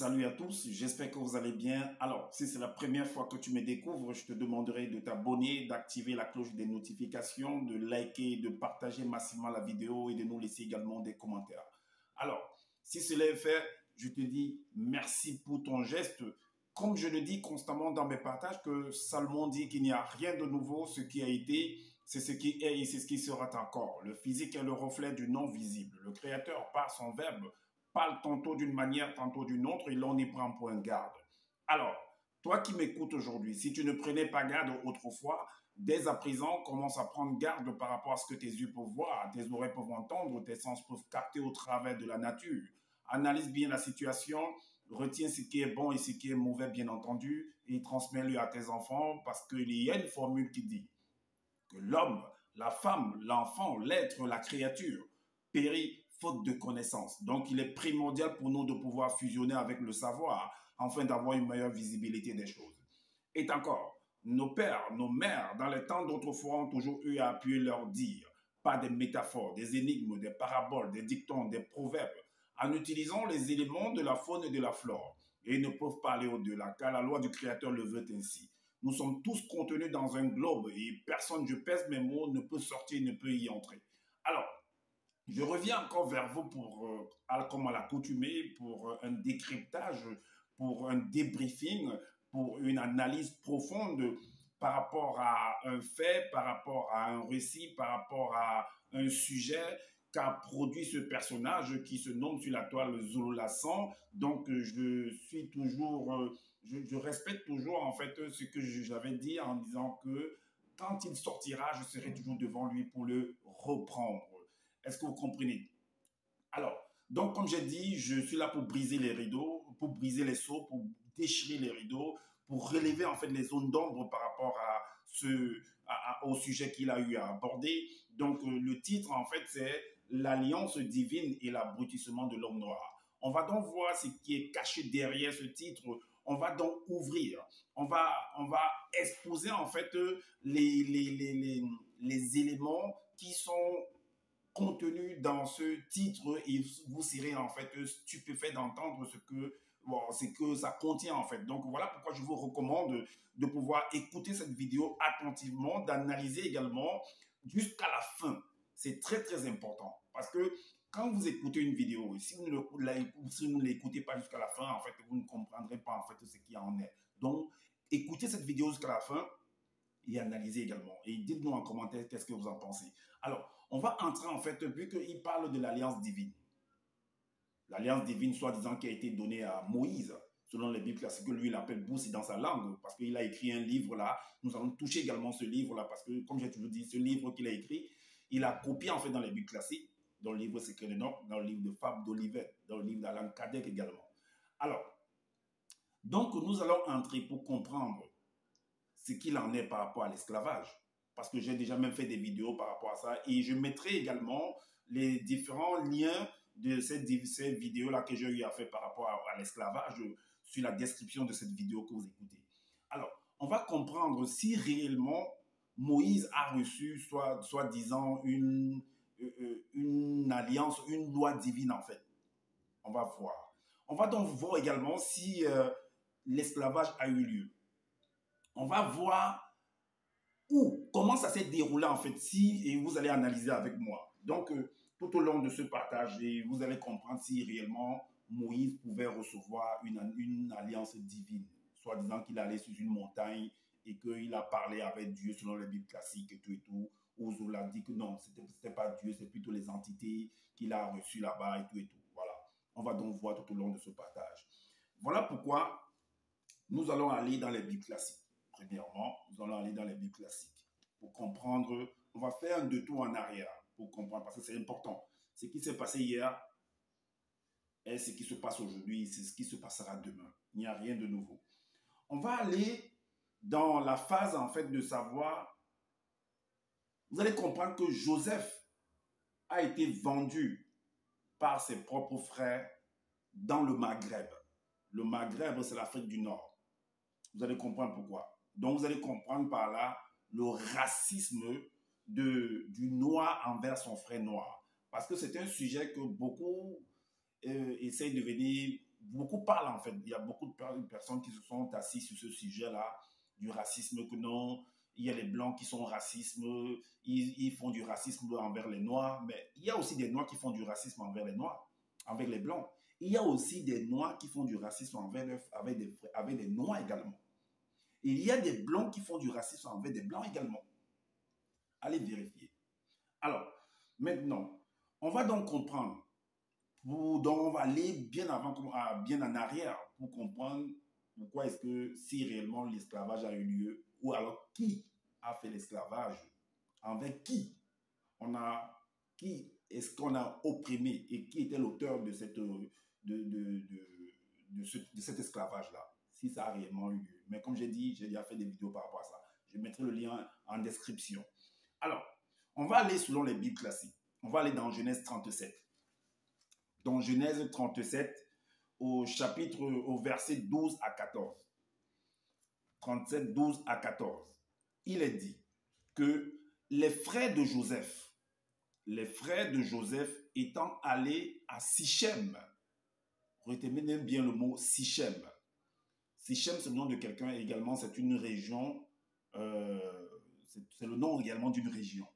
Salut à tous, j'espère que vous allez bien. Alors, si c'est la première fois que tu me découvres, je te demanderai de t'abonner, d'activer la cloche des notifications, de liker, de partager massivement la vidéo et de nous laisser également des commentaires. Alors, si cela est fait, je te dis merci pour ton geste. Comme je le dis constamment dans mes partages, que Salomon dit qu'il n'y a rien de nouveau, ce qui a été, c'est ce qui est et c'est ce qui sera encore. Le physique est le reflet du non visible. Le Créateur, par son verbe, parle tantôt d'une manière, tantôt d'une autre, et l'on y prend point garde. Alors, toi qui m'écoutes aujourd'hui, si tu ne prenais pas garde autrefois, dès à présent, commence à prendre garde par rapport à ce que tes yeux peuvent voir, tes oreilles peuvent entendre, tes sens peuvent capter au travers de la nature. Analyse bien la situation, retiens ce qui est bon et ce qui est mauvais, bien entendu, et transmets-le à tes enfants, parce qu'il y a une formule qui dit que l'homme, la femme, l'enfant, l'être, la créature périt faute de connaissances. Donc, il est primordial pour nous de pouvoir fusionner avec le savoir afin d'avoir une meilleure visibilité des choses. Et encore, nos pères, nos mères, dans les temps d'autrefois, ont toujours eu à appuyer leur dire, pas des métaphores, des énigmes, des paraboles, des dictons, des proverbes, en utilisant les éléments de la faune et de la flore. Et ils ne peuvent pas aller au-delà, car la loi du Créateur le veut ainsi. Nous sommes tous contenus dans un globe et personne, je pèse mes mots, ne peut sortir, ne peut y entrer. Alors, je reviens encore vers vous pour, comme à l'accoutumée, pour un décryptage, pour un débriefing, pour une analyse profonde par rapport à un fait, par rapport à un récit, par rapport à un sujet qu'a produit ce personnage qui se nomme sur la toile Zololassan. Donc, je suis toujours, je respecte toujours en fait ce que j'avais dit en disant que quand il sortira, je serai toujours devant lui pour le reprendre. Est-ce que vous comprenez? Alors, donc comme j'ai dit, je suis là pour briser les rideaux, pour briser les seaux, pour déchirer les rideaux, pour relever en fait les zones d'ombre par rapport à au sujet qu'il a eu à aborder. Donc le titre en fait c'est l'alliance divine et l'abrutissement de l'homme noir. On va donc voir ce qui est caché derrière ce titre. On va donc ouvrir, on va exposer en fait les éléments qui sont contenu dans ce titre et vous serez en fait stupéfait d'entendre ce que ça contient en fait. Donc voilà pourquoi je vous recommande de pouvoir écouter cette vidéo attentivement, d'analyser également jusqu'à la fin. C'est très très important parce que quand vous écoutez une vidéo, si vous ne l'écoutez pas jusqu'à la fin, en fait, vous ne comprendrez pas en fait ce qui en est. Donc, écoutez cette vidéo jusqu'à la fin et analysez également. Et dites-nous en commentaire qu'est-ce que vous en pensez. Alors, on va entrer en fait, vu qu'il parle de l'alliance divine. L'alliance divine, soi-disant, qui a été donnée à Moïse, selon les Bibles classiques, lui, il appelle Boussi dans sa langue, parce qu'il a écrit un livre là. Nous allons toucher également ce livre-là, parce que, comme j'ai toujours dit, ce livre qu'il a écrit, il a copié en fait dans les Bibles classiques, dans le livre Secret de Nord, dans le livre de Fabre d'Olivet, dans le livre d'Alan Kardec également. Alors, donc nous allons entrer pour comprendre ce qu'il en est par rapport à l'esclavage. Parce que j'ai déjà même fait des vidéos par rapport à ça. Et je mettrai également les différents liens de cette vidéo-là que j'ai eu à faire par rapport à l'esclavage sur la description de cette vidéo que vous écoutez. Alors, on va comprendre si réellement Moïse a reçu, soi-disant, une alliance, une loi divine en fait. On va voir. On va donc voir également si l'esclavage a eu lieu. On va voir comment ça s'est déroulé en fait, et vous allez analyser avec moi. Donc, tout au long de ce partage, vous allez comprendre si réellement Moïse pouvait recevoir une alliance divine, soit disant qu'il allait sur une montagne et qu'il a parlé avec Dieu selon les Bibles classiques et tout. Zola dit que non, ce n'était pas Dieu, c'est plutôt les entités qu'il a reçues là-bas et tout. Voilà. On va donc voir tout au long de ce partage. Voilà pourquoi nous allons aller dans les Bibles classiques. Premièrement, nous allons aller dans les Bibles classiques pour comprendre. On va faire un détour en arrière pour comprendre, parce que c'est important. Ce qui s'est passé hier est ce qui se passe aujourd'hui, c'est ce qui se passera demain. Il n'y a rien de nouveau. On va aller dans la phase en fait de savoir. Vous allez comprendre que Joseph a été vendu par ses propres frères dans le Maghreb. Le Maghreb, c'est l'Afrique du Nord. Vous allez comprendre pourquoi. Donc, vous allez comprendre par là le racisme du noir envers son frère noir. Parce que c'est un sujet que beaucoup essayent de venir beaucoup parlent en fait. Il y a beaucoup de personnes qui se sont assises sur ce sujet-là, du racisme, que non, il y a les blancs qui sont racistes, ils font du racisme envers les noirs, mais il y a aussi des noirs qui font du racisme envers les noirs, envers les blancs. Il y a aussi des noirs qui font du racisme avec des noirs également. Et il y a des blancs qui font du racisme envers des blancs également. Allez vérifier. Alors, maintenant, on va donc comprendre, donc on va aller bien avant, bien en arrière pour comprendre pourquoi est-ce que si réellement l'esclavage a eu lieu, ou alors qui a fait l'esclavage, avec qui est-ce qu'on a opprimé et qui était l'auteur de cet esclavage-là, si ça a réellement eu lieu. Mais comme j'ai dit, j'ai déjà fait des vidéos par rapport à ça. Je mettrai le lien en description. Alors, on va aller selon les Bibles classiques. On va aller dans Genèse 37. Dans Genèse 37, au verset 12 à 14. 37, 12 à 14. Il est dit que les frères de Joseph étant allés à Sichem, retenez bien le mot Sichem. Sichem, c'est le nom de quelqu'un également, c'est une région, c'est le nom également d'une région.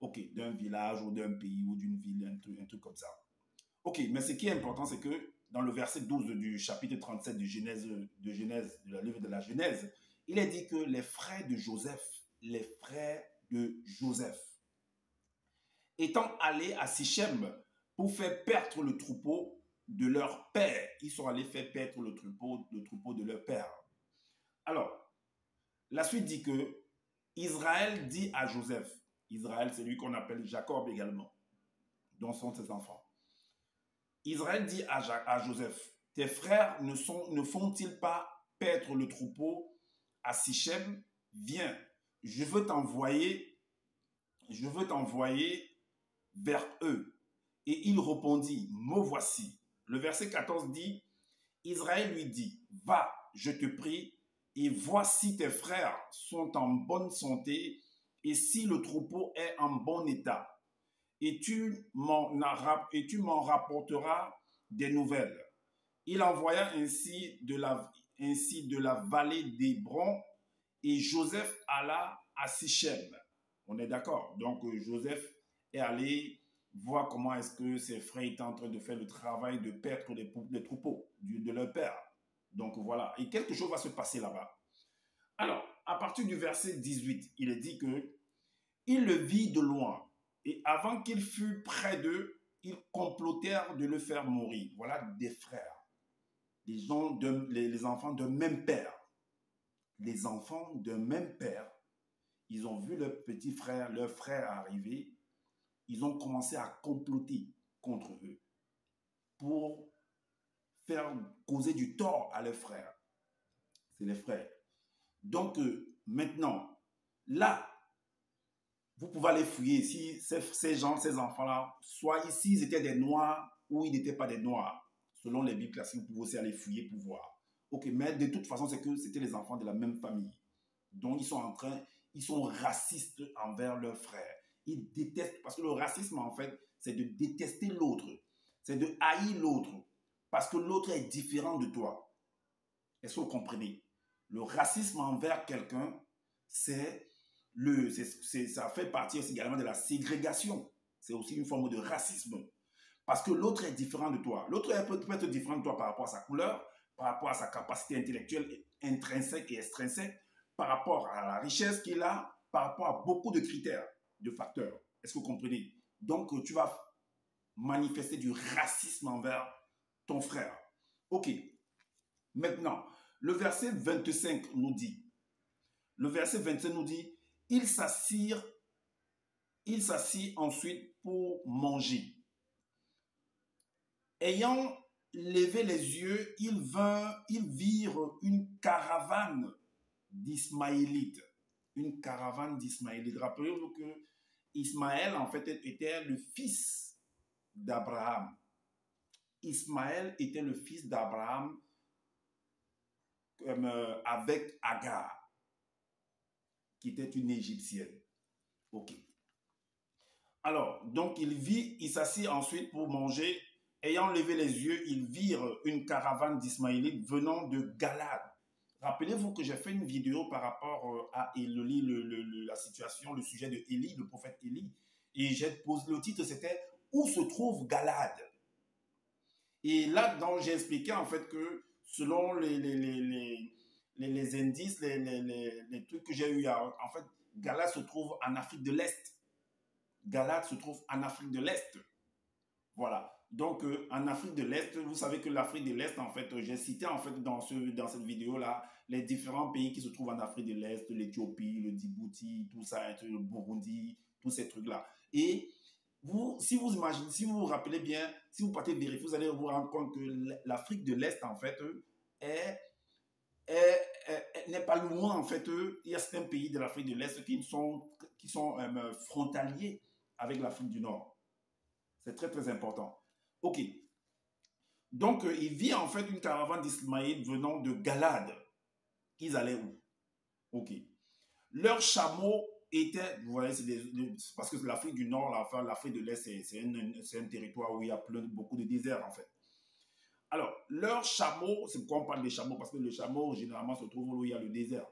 Ok, d'un village ou d'un pays ou d'une ville, un truc comme ça. Ok, mais ce qui est important, c'est que dans le verset 12 du chapitre 37 de la livre de la Genèse, il est dit que les frères de Joseph, étant allés à Sichem pour faire perdre le troupeau de leur père. Ils sont allés faire perdre le troupeau de leur père. Alors, la suite dit que Israël dit à Joseph, Israël, c'est lui qu'on appelle Jacob également, dont sont ses enfants. Israël dit à Joseph, tes frères ne font-ils pas perdre le troupeau à Sichem? Viens, je veux t'envoyer vers eux. Et il répondit, me voici. Le verset 14 dit, Israël lui dit, va, je te prie, et vois si tes frères sont en bonne santé et si le troupeau est en bon état. Et tu m'en rapporteras des nouvelles. Il envoya ainsi de la vallée d'Hébron et Joseph alla à Sichem. On est d'accord? Donc Joseph est allé voir comment est-ce que ses frères étaient en train de faire le travail de perdre les troupeaux de leur père. Donc voilà, et quelque chose va se passer là-bas. Alors, à partir du verset 18, il est dit que il le vit de loin. Et avant qu'il fût près d'eux, ils complotèrent de le faire mourir. Voilà des frères, les enfants d'un même père. Les enfants d'un même père, ils ont vu leur petit frère, leur frère arriver. Ils ont commencé à comploter contre eux pour faire causer du tort à leurs frères. C'est les frères. Donc maintenant, là, vous pouvez aller fouiller si ces enfants-là, soit ici, ils étaient des noirs ou ils n'étaient pas des noirs. Selon les Bibles classiques, vous pouvez aussi aller fouiller pour voir. Ok, mais de toute façon, c'est que c'était les enfants de la même famille. Donc, ils sont racistes envers leurs frères. Ils détestent, parce que le racisme, en fait, c'est de détester l'autre. C'est de haïr l'autre. Parce que l'autre est différent de toi. Est-ce que vous comprenez? Le racisme envers quelqu'un, ça fait partie également de la ségrégation. C'est aussi une forme de racisme. Parce que l'autre est différent de toi. L'autre peut être différent de toi par rapport à sa couleur, par rapport à sa capacité intellectuelle intrinsèque et extrinsèque, par rapport à la richesse qu'il a, par rapport à beaucoup de critères, de facteurs. Est-ce que vous comprenez? Donc, tu vas manifester du racisme envers ton frère. Ok. Maintenant, le verset 25 nous dit, il s'assit ensuite pour manger. Ayant levé les yeux, ils virent une caravane d'Ismaélites. Une caravane d'Ismaélites. Rappelez-vous que Ismaël, en fait, était le fils d'Abraham. Ismaël était le fils d'Abraham avec Agar, qui était une Égyptienne. Ok. Alors, donc il s'assit ensuite pour manger. ayant levé les yeux, ils virent une caravane d'Ismaélites venant de Galade. Rappelez-vous que j'ai fait une vidéo par rapport à Élie, la situation, le sujet de Élie, le prophète Élie. Et j'ai posé le titre, c'était Où se trouve Galade? Et là-dedans, j'ai expliqué en fait que selon les indices, les trucs que j'ai eu, en fait, Galade se trouve en Afrique de l'Est. Galade se trouve en Afrique de l'Est. Voilà. Donc, en Afrique de l'Est, vous savez que l'Afrique de l'Est, en fait, j'ai cité en fait dans cette vidéo-là les différents pays qui se trouvent en Afrique de l'Est, l'Éthiopie, le Djibouti, tout ça, le Burundi, tous ces trucs-là. Et vous, si vous imaginez, si vous vous rappelez bien, si vous partez vérifier, vous allez vous rendre compte que l'Afrique de l'Est, en fait, n'est pas loin, en fait. Il y a certains pays de l'Afrique de l'Est qui sont frontaliers avec l'Afrique du Nord. C'est très, très important. OK. Donc, il vit en fait une caravane d'Ismaël venant de Galade. Ils allaient où? OK. Leurs chameaux étaient, vous voyez, parce que l'Afrique du Nord, l'Afrique de l'Est, c'est un territoire où il y a beaucoup de déserts, en fait. Alors, leurs chameaux, c'est pourquoi on parle des chameaux, parce que le chameau, généralement, se trouve où il y a le désert,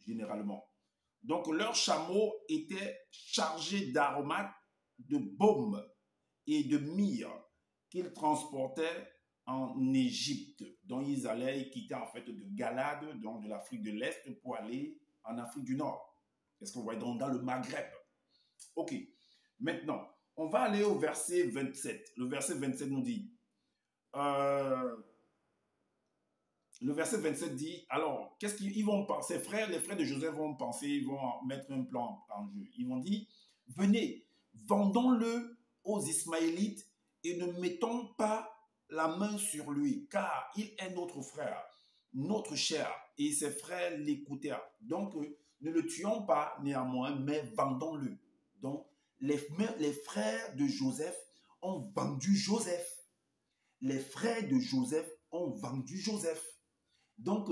généralement. Donc, leurs chameaux étaient chargés d'aromates, de baumes et de myrrhe qu'ils transportaient en Égypte. Donc, ils quitter en fait de Galade, donc de l'Afrique de l'Est, pour aller en Afrique du Nord. Est-ce que vous voyez, donc dans le Maghreb? OK. Maintenant, on va aller au verset 27. Le verset 27 nous dit, le verset 27 dit, alors, qu'est-ce qu'ils vont penser? Les frères de Joseph vont penser, ils vont mettre un plan en jeu. Ils vont dire, venez, vendons-le aux Ismaélites et ne mettons pas la main sur lui, car il est notre frère, notre cher, et ses frères l'écoutèrent. Donc, ne le tuons pas néanmoins, mais vendons-le. Donc, les frères de Joseph ont vendu Joseph. Les frères de Joseph ont vendu Joseph. Donc,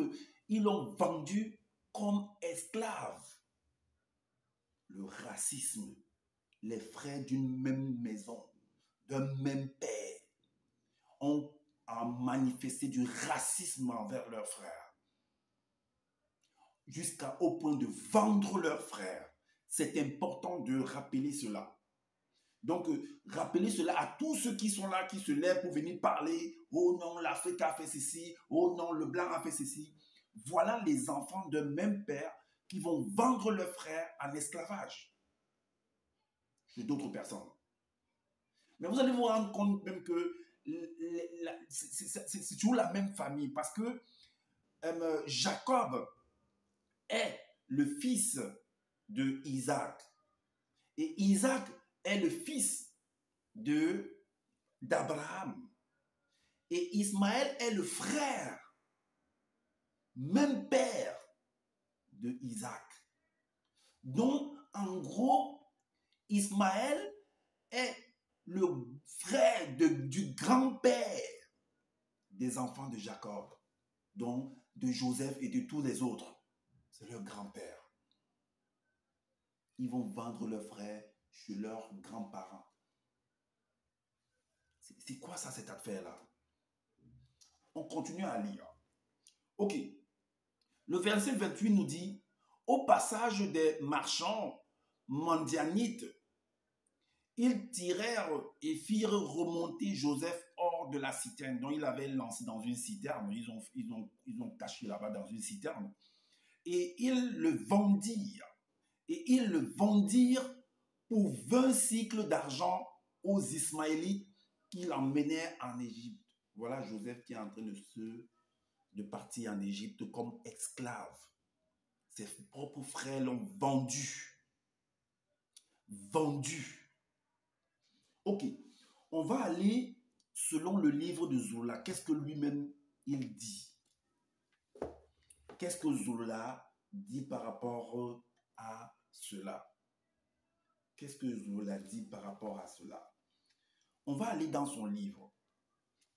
ils l'ont vendu comme esclave. Le racisme, les frères d'une même maison, d'un même père, ont manifesté du racisme envers leurs frères, jusqu'au point de vendre leurs frères. C'est important de rappeler cela. Donc, rappelez cela à tous ceux qui sont là, qui se lèvent pour venir parler. Oh non, l'Afrique a fait ceci. Oh non, le blanc a fait ceci. Voilà les enfants d'un même père qui vont vendre leurs frères en esclavage chez d'autres personnes. Mais vous allez vous rendre compte même que c'est toujours la même famille parce que Jacob est le fils de Isaac. Et Isaac est le fils d'Abraham. Et Ismaël est le frère, même père de Isaac. Donc, en gros, Ismaël est le frère du grand-père des enfants de Jacob, donc de Joseph et de tous les autres. C'est leur grand-père. Ils vont vendre leurs frères chez leurs grands-parents. C'est quoi ça, cette affaire-là? On continue à lire. OK. Le verset 28 nous dit, au passage des marchands Mandianites, ils tirèrent et firent remonter Joseph hors de la citerne. Donc, il avait lancé dans une citerne. Ils ont caché là-bas dans une citerne. Et ils le vendirent. Et ils le vendirent pour 20 cycles d'argent aux Ismaélites qui l'emmenaient en Égypte. Voilà Joseph qui est en train de partir en Égypte comme esclave. Ses propres frères l'ont vendu. Vendu. Ok, on va aller selon le livre de Zola. Qu'est-ce que lui-même il dit? Qu'est-ce que Zola dit par rapport à cela? Qu'est-ce que Zola dit par rapport à cela? On va aller dans son livre.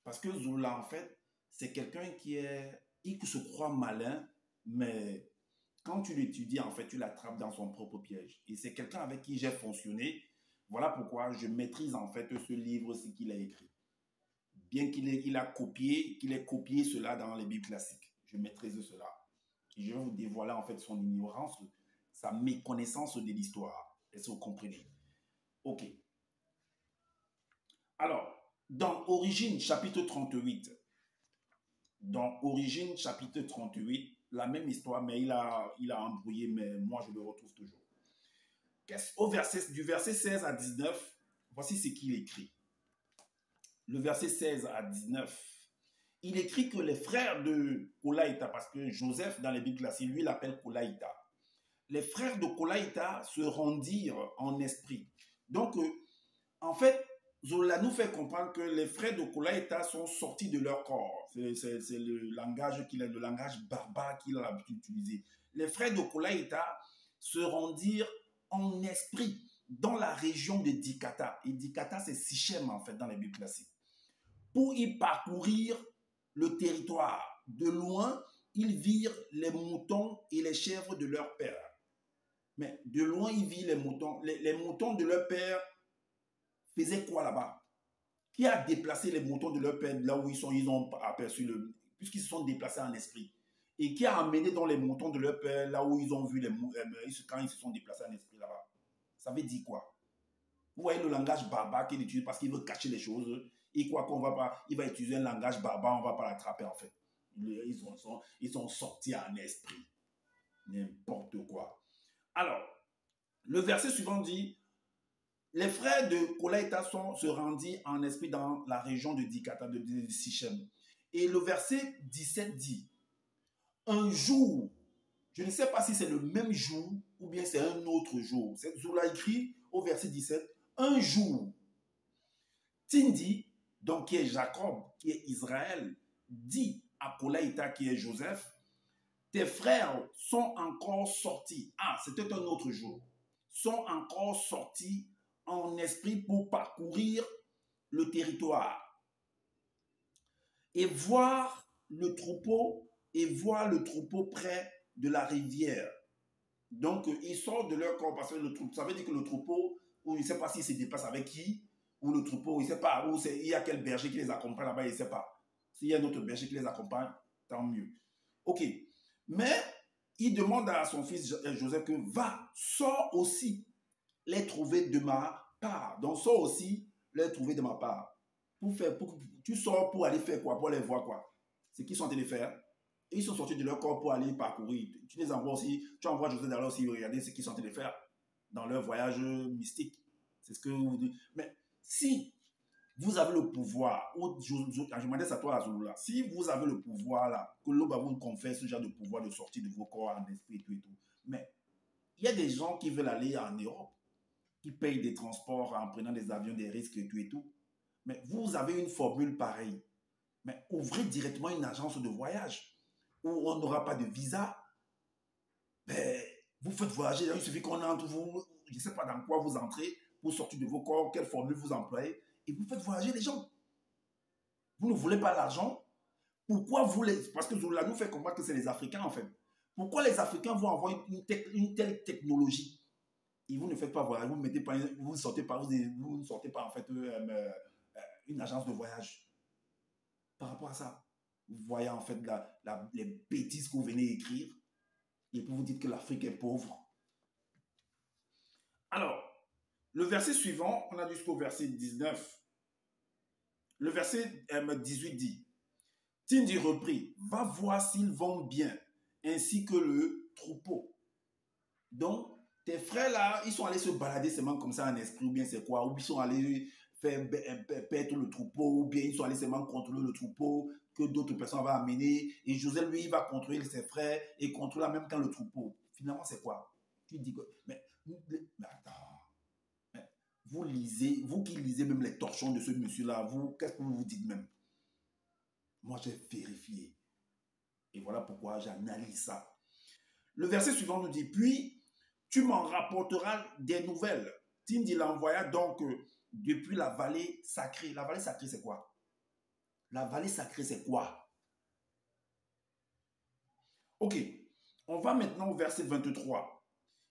Parce que Zola, en fait, c'est quelqu'un il se croit malin, mais quand tu l'étudies, en fait, tu l'attrapes dans son propre piège. Et c'est quelqu'un avec qui j'ai fonctionné. Voilà pourquoi je maîtrise, en fait, ce livre-ci qu'il a écrit. bien qu'il ait copié cela dans les Bibles classiques. Je maîtrise cela. Et je vais vous dévoiler en fait son ignorance, sa méconnaissance de l'histoire. Est-ce que vous comprenez? Ok. Alors, dans Origine, chapitre 38, la même histoire, mais il a embrouillé, mais moi je le retrouve toujours. Du verset 16 à 19, voici ce qu'il écrit. Le verset 16 à 19, il écrit que les frères de Kolaïta, parce que Joseph dans les Bibles classiques, lui l'appelle Kolaïta. Les frères de Kolaïta se rendirent en esprit. Donc, en fait, Zola nous fait comprendre que les frères de Kolaïta sont sortis de leur corps. C'est le langage barbare qu'il a l'habitude d'utiliser. Les frères de Kolaïta se rendirent en esprit dans la région de Dikata. Et Dikata, c'est Sichem, en fait, dans les Bibles classiques. Pour y parcourir le territoire. De loin, ils virent les moutons et les chèvres de leur père. Mais de loin, ils virent les moutons. Les moutons de leur père faisaient quoi là-bas? Qui a déplacé les moutons de leur père là où ils ont aperçu puisqu'ils se sont déplacés en esprit? Et qui a amené dans les moutons de leur père là où ils ont vu quand ils se sont déplacés en esprit là-bas? Ça veut dire quoi? Vous voyez le langage barbare qu'il utilise parce qu'il veut cacher les choses. Et quoi qu'on va pas, il va utiliser un langage barbare, on va pas l'attraper en fait. Ils sont sortis en esprit. N'importe quoi. Alors, le verset suivant dit, les frères de Kolaïta se rendit en esprit dans la région de Dikata, de Sichem. Et le verset 17 dit, un jour, je ne sais pas si c'est le même jour ou bien c'est un autre jour. Cette jour-là écrit au verset 17, un jour, Tindi, donc qui est Jacob, qui est Israël, dit à Kolaïta, qui est Joseph, tes frères sont encore sortis. Ah, c'était un autre jour. Sont encore sortis en esprit pour parcourir le territoire et voir le troupeau près de la rivière. Donc, ils sortent de leur corps parce que le troupeau, ça veut dire que le troupeau, ou il ne sait pas s'il se déplace avec qui, ou le troupeau, il ne sait pas où il y a quel berger qui les accompagne là-bas, il ne sait pas. S'il y a un autre berger qui les accompagne, tant mieux. Ok. Mais il demande à son fils Joseph que va, sors aussi les trouver de ma part. Donc, sors aussi les trouver de ma part. Tu sors pour aller faire quoi? Pour aller voir quoi? C'est qu'ils sont en train de faire. Et ils sont sortis de leur corps pour aller parcourir. Tu les envoies aussi, tu envoies Joseph d'aller aussi regarder ce qu'ils sont en train de faire dans leur voyage mystique. C'est ce que vous dites. Mais si vous avez le pouvoir, je m'adresse à toi, Azulula, si vous avez le pouvoir là, que l'on va vous confère ce genre de pouvoir de sortir de vos corps en esprit et tout, mais il y a des gens qui veulent aller en Europe, qui payent des transports en prenant des avions, des risques et tout. Mais vous avez une formule pareille. Mais ouvrez directement une agence de voyage où on n'aura pas de visa. Mais vous faites voyager, il suffit qu'on entre, je ne sais pas dans quoi vous entrez pour sortir de vos corps, quelle formule vous employez, et vous faites voyager les gens. Vous ne voulez pas l'argent? Pourquoi vous les... Parce que Zola nous fait comprendre que c'est les Africains en fait. Pourquoi les Africains vont avoir une telle technologie et vous ne faites pas voyager, vous ne sortez pas en fait une agence de voyage par rapport à ça? Vous voyez en fait les bêtises que vous venez écrire et puis vous dites que l'Afrique est pauvre. Alors, le verset suivant, on a jusqu'au verset 19. Le verset 18 dit, Tindi reprit, va voir s'ils vont bien, ainsi que le troupeau. Donc, tes frères là, ils sont allés se balader seulement comme ça en esprit, ou bien c'est quoi? Ou bien ils sont allés faire perdre le troupeau, ou bien ils sont allés seulement contrôler le troupeau que d'autres personnes vont amener. Et Joseph, lui, il va contrôler ses frères et contrôler en même temps le troupeau. Finalement, c'est quoi? Tu dis que... Mais attends. Vous lisez, vous qui lisez même les torchons de ce monsieur-là, qu'est-ce que vous vous dites même? Moi, j'ai vérifié. Et voilà pourquoi j'analyse ça. Le verset suivant nous dit, puis tu m'en rapporteras des nouvelles. Tindi l'envoya donc depuis la vallée sacrée. La vallée sacrée, c'est quoi? La vallée sacrée, c'est quoi? Ok, on va maintenant au verset 23.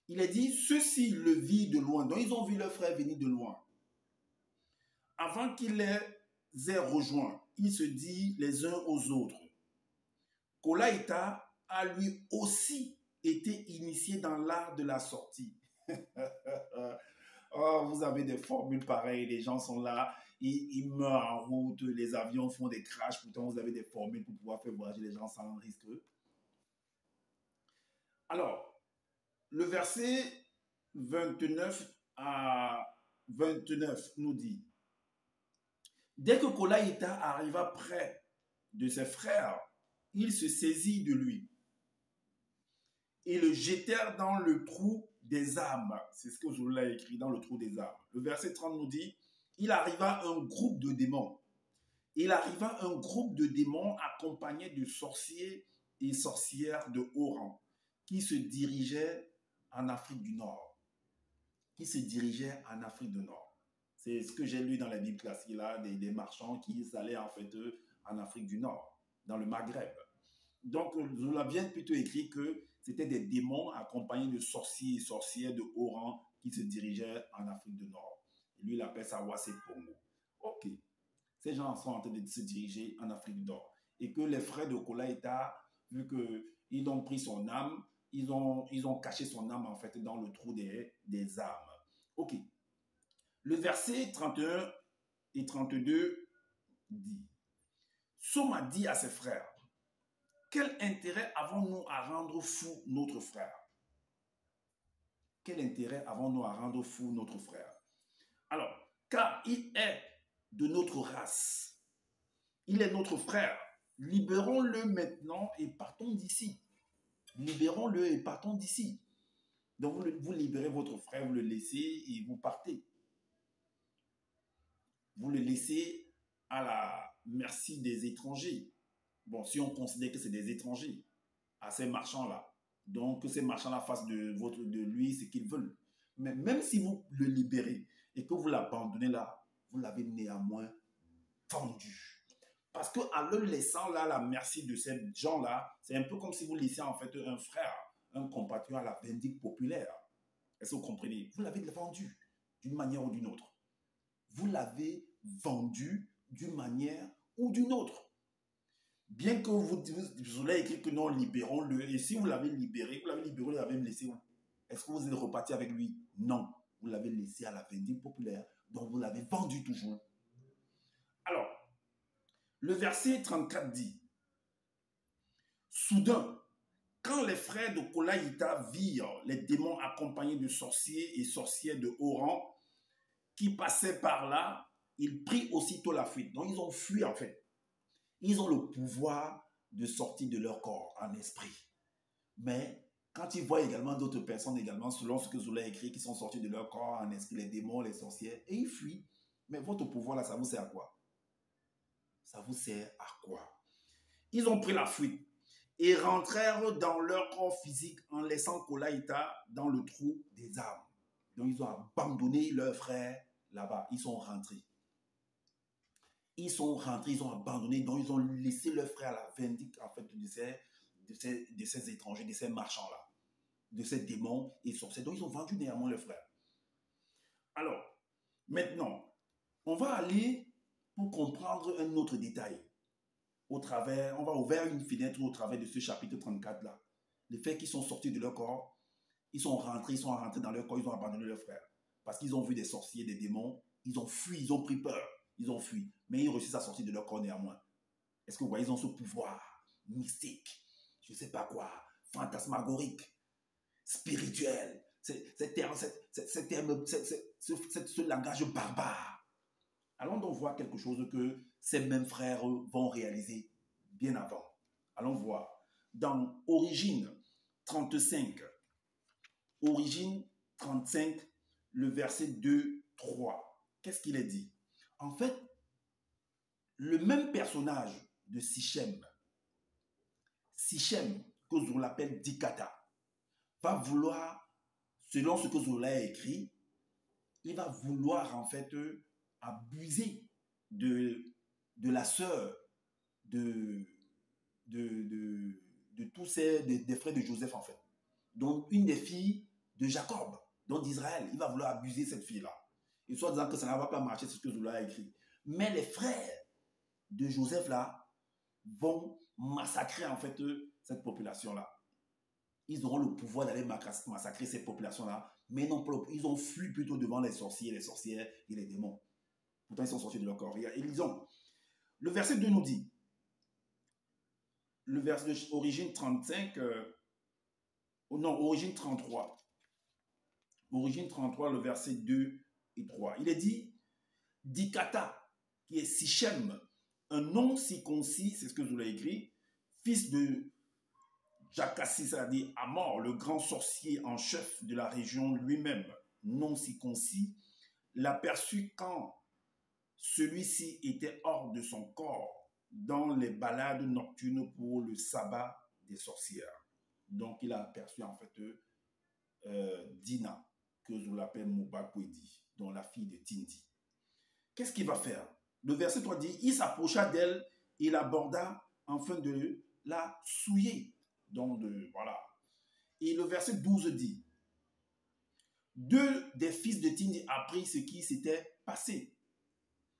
Il est dit, ceux-ci le virent de loin. Donc, ils ont vu leur frère venir de loin. Avant qu'ils les est rejoint, il se dit les uns aux autres. Kolaïta a lui aussi été initié dans l'art de la sortie. Oh, vous avez des formules pareilles, les gens sont là, ils meurent en route, les avions font des crashs, pourtant vous avez des formules pour pouvoir faire voyager les gens sans risque. Alors, le verset 29 à 29 nous dit, dès que Kolaïta arriva près de ses frères, ils se saisit de lui et le jetèrent dans le trou des âmes. C'est ce que je vous l'ai écrit, dans le trou des âmes. Le verset 30 nous dit, il arriva un groupe de démons. Il arriva un groupe de démons accompagnés de sorciers et sorcières de haut rang qui se dirigeaient en Afrique du Nord. Qui se dirigeaient en Afrique du Nord. C'est ce que j'ai lu dans la Bible classique, là, des marchands qui allaient en fait en Afrique du Nord, dans le Maghreb. Donc, je l'ai bien plutôt écrit que c'était des démons accompagnés de sorciers et sorcières de haut rang qui se dirigeaient en Afrique du Nord. Et lui, il appelle ça Wassé Pongo. Ok. Ces gens sont en train de se diriger en Afrique du Nord. Et que les frères de Kolaïta, vu qu'ils ont pris son âme, ils ont caché son âme en fait dans le trou des âmes. Ok. Le verset 31 et 32 dit, Soma dit à ses frères, quel intérêt avons-nous à rendre fou notre frère? Quel intérêt avons-nous à rendre fou notre frère? Alors, car il est de notre race, il est notre frère, libérons-le maintenant et partons d'ici. Libérons-le et partons d'ici. Donc, vous libérez votre frère, vous le laissez et vous partez. Vous le laissez à la merci des étrangers. Bon, si on considère que c'est des étrangers, à ces marchands-là. Donc, que ces marchands-là fassent de lui ce qu'ils veulent. Mais même si vous le libérez et que vous l'abandonnez là, vous l'avez néanmoins vendu. Parce qu'en le laissant là, à la merci de ces gens-là, c'est un peu comme si vous laissiez en fait un frère, un compatriote à la vindicte populaire. Est-ce que vous comprenez? Vous l'avez vendu d'une manière ou d'une autre. Vous l'avez vendu d'une manière ou d'une autre. Bien que vous l'avez écrit que non, libérons-le. Et si vous l'avez libéré, vous l'avez laissé où? Est-ce que vous êtes reparti avec lui? Non. Vous l'avez laissé à la vindicte populaire. Donc vous l'avez vendu toujours. Alors, le verset 34 dit, soudain, quand les frères de Kolaïta virent les démons accompagnés de sorciers et sorcières de haut rang qui passaient par là, ils prirent aussitôt la fuite. Donc ils ont fui en fait. Ils ont le pouvoir de sortir de leur corps en esprit. Mais quand ils voient également d'autres personnes, également selon ce que Zola a écrit, qui sont sortis de leur corps en esprit, les démons, les sorcières, et ils fuient. Mais votre pouvoir là, ça vous sert à quoi? Ça vous sert à quoi? Ils ont pris la fuite et rentrèrent dans leur corps physique en laissant Kolaïta dans le trou des âmes. Donc ils ont abandonné leurs frères là-bas. Ils sont rentrés. Ils ont abandonné, donc ils ont laissé leurs frères à la vindicte en fait, de ces étrangers, de ces marchands-là, de ces démons et sorciers. Donc ils ont vendu néanmoins leurs frères. Alors, maintenant, on va aller pour comprendre un autre détail. On va ouvrir une fenêtre au travers de ce chapitre 34-là. Les frères qui sont sortis de leur corps, ils sont rentrés dans leur corps, ils ont abandonné leurs frères. Parce qu'ils ont vu des sorciers, des démons, ils ont fui, ils ont pris peur. Ils ont fui, mais ils réussissent à sortir de leur corps néanmoins. Est-ce que vous voyez, ils ont ce pouvoir mystique, je ne sais pas quoi, fantasmagorique, spirituel, ce langage barbare. Allons donc voir quelque chose que ces mêmes frères vont réaliser bien avant. Allons voir. Dans Origine 35, le verset 2-3, qu'est-ce qu'il est dit? En fait, le même personnage de Sichem, que je l'appelle Dikata, va vouloir, selon ce que Zola a écrit, il va vouloir en fait abuser de la sœur de tous des frères de Joseph en fait. Donc une des filles de Jacob, donc d'Israël, il va vouloir abuser cette fille-là. Et soit disant que ça ne va pas marcher, c'est ce que Zola a écrit. Mais les frères de Joseph là vont massacrer en fait cette population-là. Ils auront le pouvoir d'aller massacrer cette population-là, mais non, ils ont fui plutôt devant les sorciers, les sorcières et les démons. Pourtant, ils sont sortis de leur corps. Et lisons. Le verset 2 nous dit, le verset d'origine 35, non, origine 33. Origine 33, le verset 2 et 3. Il est dit, Dikata, qui est Sichem, un non circoncis, c'est ce que je vous l'ai écrit, fils de Jakassi, c'est-à-dire Amor, le grand sorcier en chef de la région lui-même, non circoncis, l'aperçut quand celui-ci était hors de son corps dans les balades nocturnes pour le sabbat des sorcières. Donc, il a aperçu en fait Dina, que je l'appelle Mubakwedi, dont la fille de Tindi. Qu'est-ce qu'il va faire? Le verset 3 dit, il s'approcha d'elle et l'aborda afin de la souiller. Donc, voilà. Et le verset 12 dit, deux des fils de Tindi apprirent ce qui s'était passé.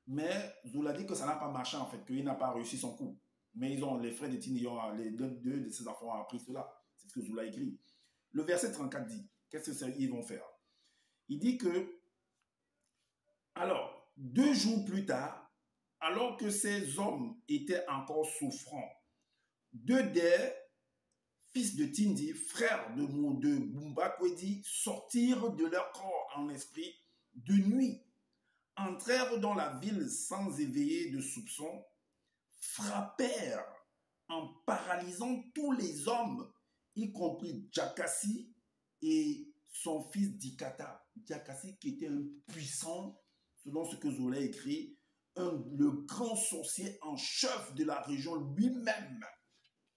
Mais Zoula dit que ça n'a pas marché en fait, qu'il n'a pas réussi son coup. Mais les frères de Tindi, les deux de ses enfants ont appris cela. C'est ce que Zoula écrit. Le verset 34 dit, qu'est-ce qu'ils vont faire? Il dit que, alors, 2 jours plus tard, alors que ces hommes étaient encore souffrants, deux des fils de Tindi, frères de Mubakwedi, sortirent de leur corps en esprit de nuit, entrèrent dans la ville sans éveiller de soupçon, frappèrent en paralysant tous les hommes, y compris Jakassi et son fils Dikata. Jakassi qui était un puissant, selon ce que Zola écrit, le grand sorcier en chef de la région lui-même.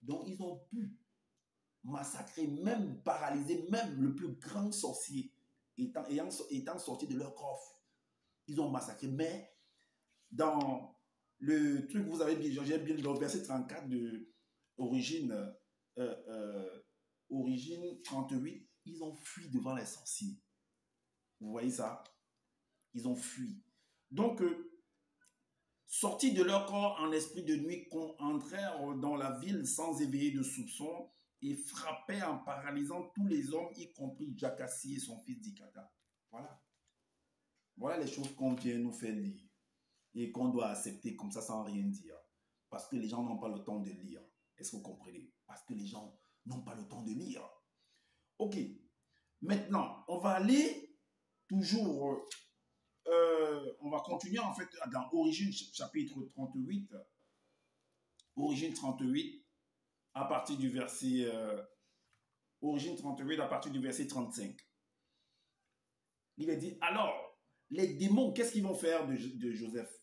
Donc ils ont pu massacrer, même paralyser, même le plus grand sorcier étant sorti de leur coffre. Ils ont massacré. Mais dans le truc, vous avez bien, j'ai bien dans le verset 34 de origine 38, ils ont fui devant les sorciers. Vous voyez ça? Ils ont fui. Donc, sortis de leur corps en esprit de nuit, entrèrent dans la ville sans éveiller de soupçon et frappaient en paralysant tous les hommes, y compris Jakassi et son fils Dikata. Voilà. Voilà les choses qu'on vient nous faire lire et qu'on doit accepter comme ça sans rien dire. Parce que les gens n'ont pas le temps de lire. Est-ce que vous comprenez? Parce que les gens n'ont pas le temps de lire. Ok. Maintenant, on va aller toujours... on va continuer en fait dans Origine chapitre 38. Origine 38 à partir du verset... Origine 38 à partir du verset 35. Il est dit, alors, les démons, qu'est-ce qu'ils vont faire de Joseph?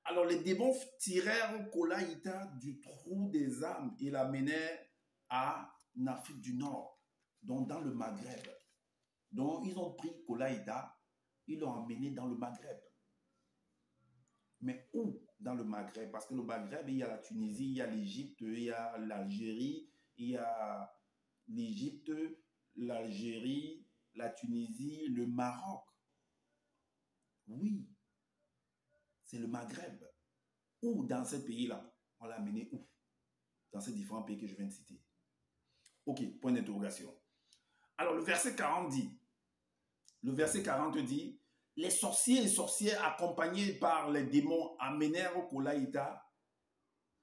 Alors, les démons tirèrent Kolaïta du trou des âmes et l'amenèrent en Afrique du Nord, donc dans le Maghreb. Donc, ils ont pris Kolaïta, ils l'ont amené dans le Maghreb. Mais où dans le Maghreb? Parce que le Maghreb, il y a la Tunisie, il y a l'Égypte, il y a l'Algérie, il y a l'Égypte, l'Algérie, la Tunisie, le Maroc. Oui, c'est le Maghreb. Où dans ces pays-là? On l'a amené où? Dans ces différents pays que je viens de citer. Ok, point d'interrogation. Alors le verset 40 dit, les sorciers et sorcières accompagnés par les démons amenèrent Kolaïta,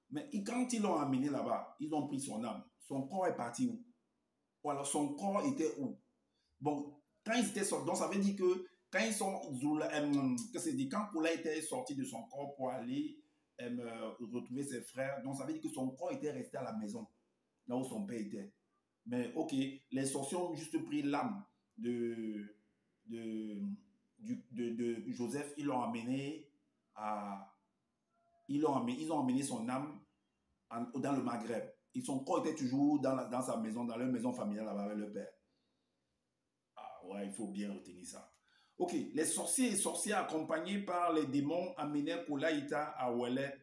mais quand ils l'ont amené là-bas, ils ont pris son âme. Son corps est parti où? Ou alors son corps était où? Bon, quand ils étaient sortis, donc ça veut dire que quand ils sont, quand Kolaïta est sorti de son corps pour aller retrouver ses frères, donc ça veut dire que son corps était resté à la maison, là où son père était. Mais ok, les sorciers ont juste pris l'âme de Joseph, ils l'ont amené ils ont amené son âme dans le Maghreb. Et son corps était toujours dans sa maison, dans leur maison familiale là-bas avec le père. Ah ouais, il faut bien retenir ça. Ok, les sorciers et sorcières accompagnés par les démons amenèrent Kolaïta à Ouellet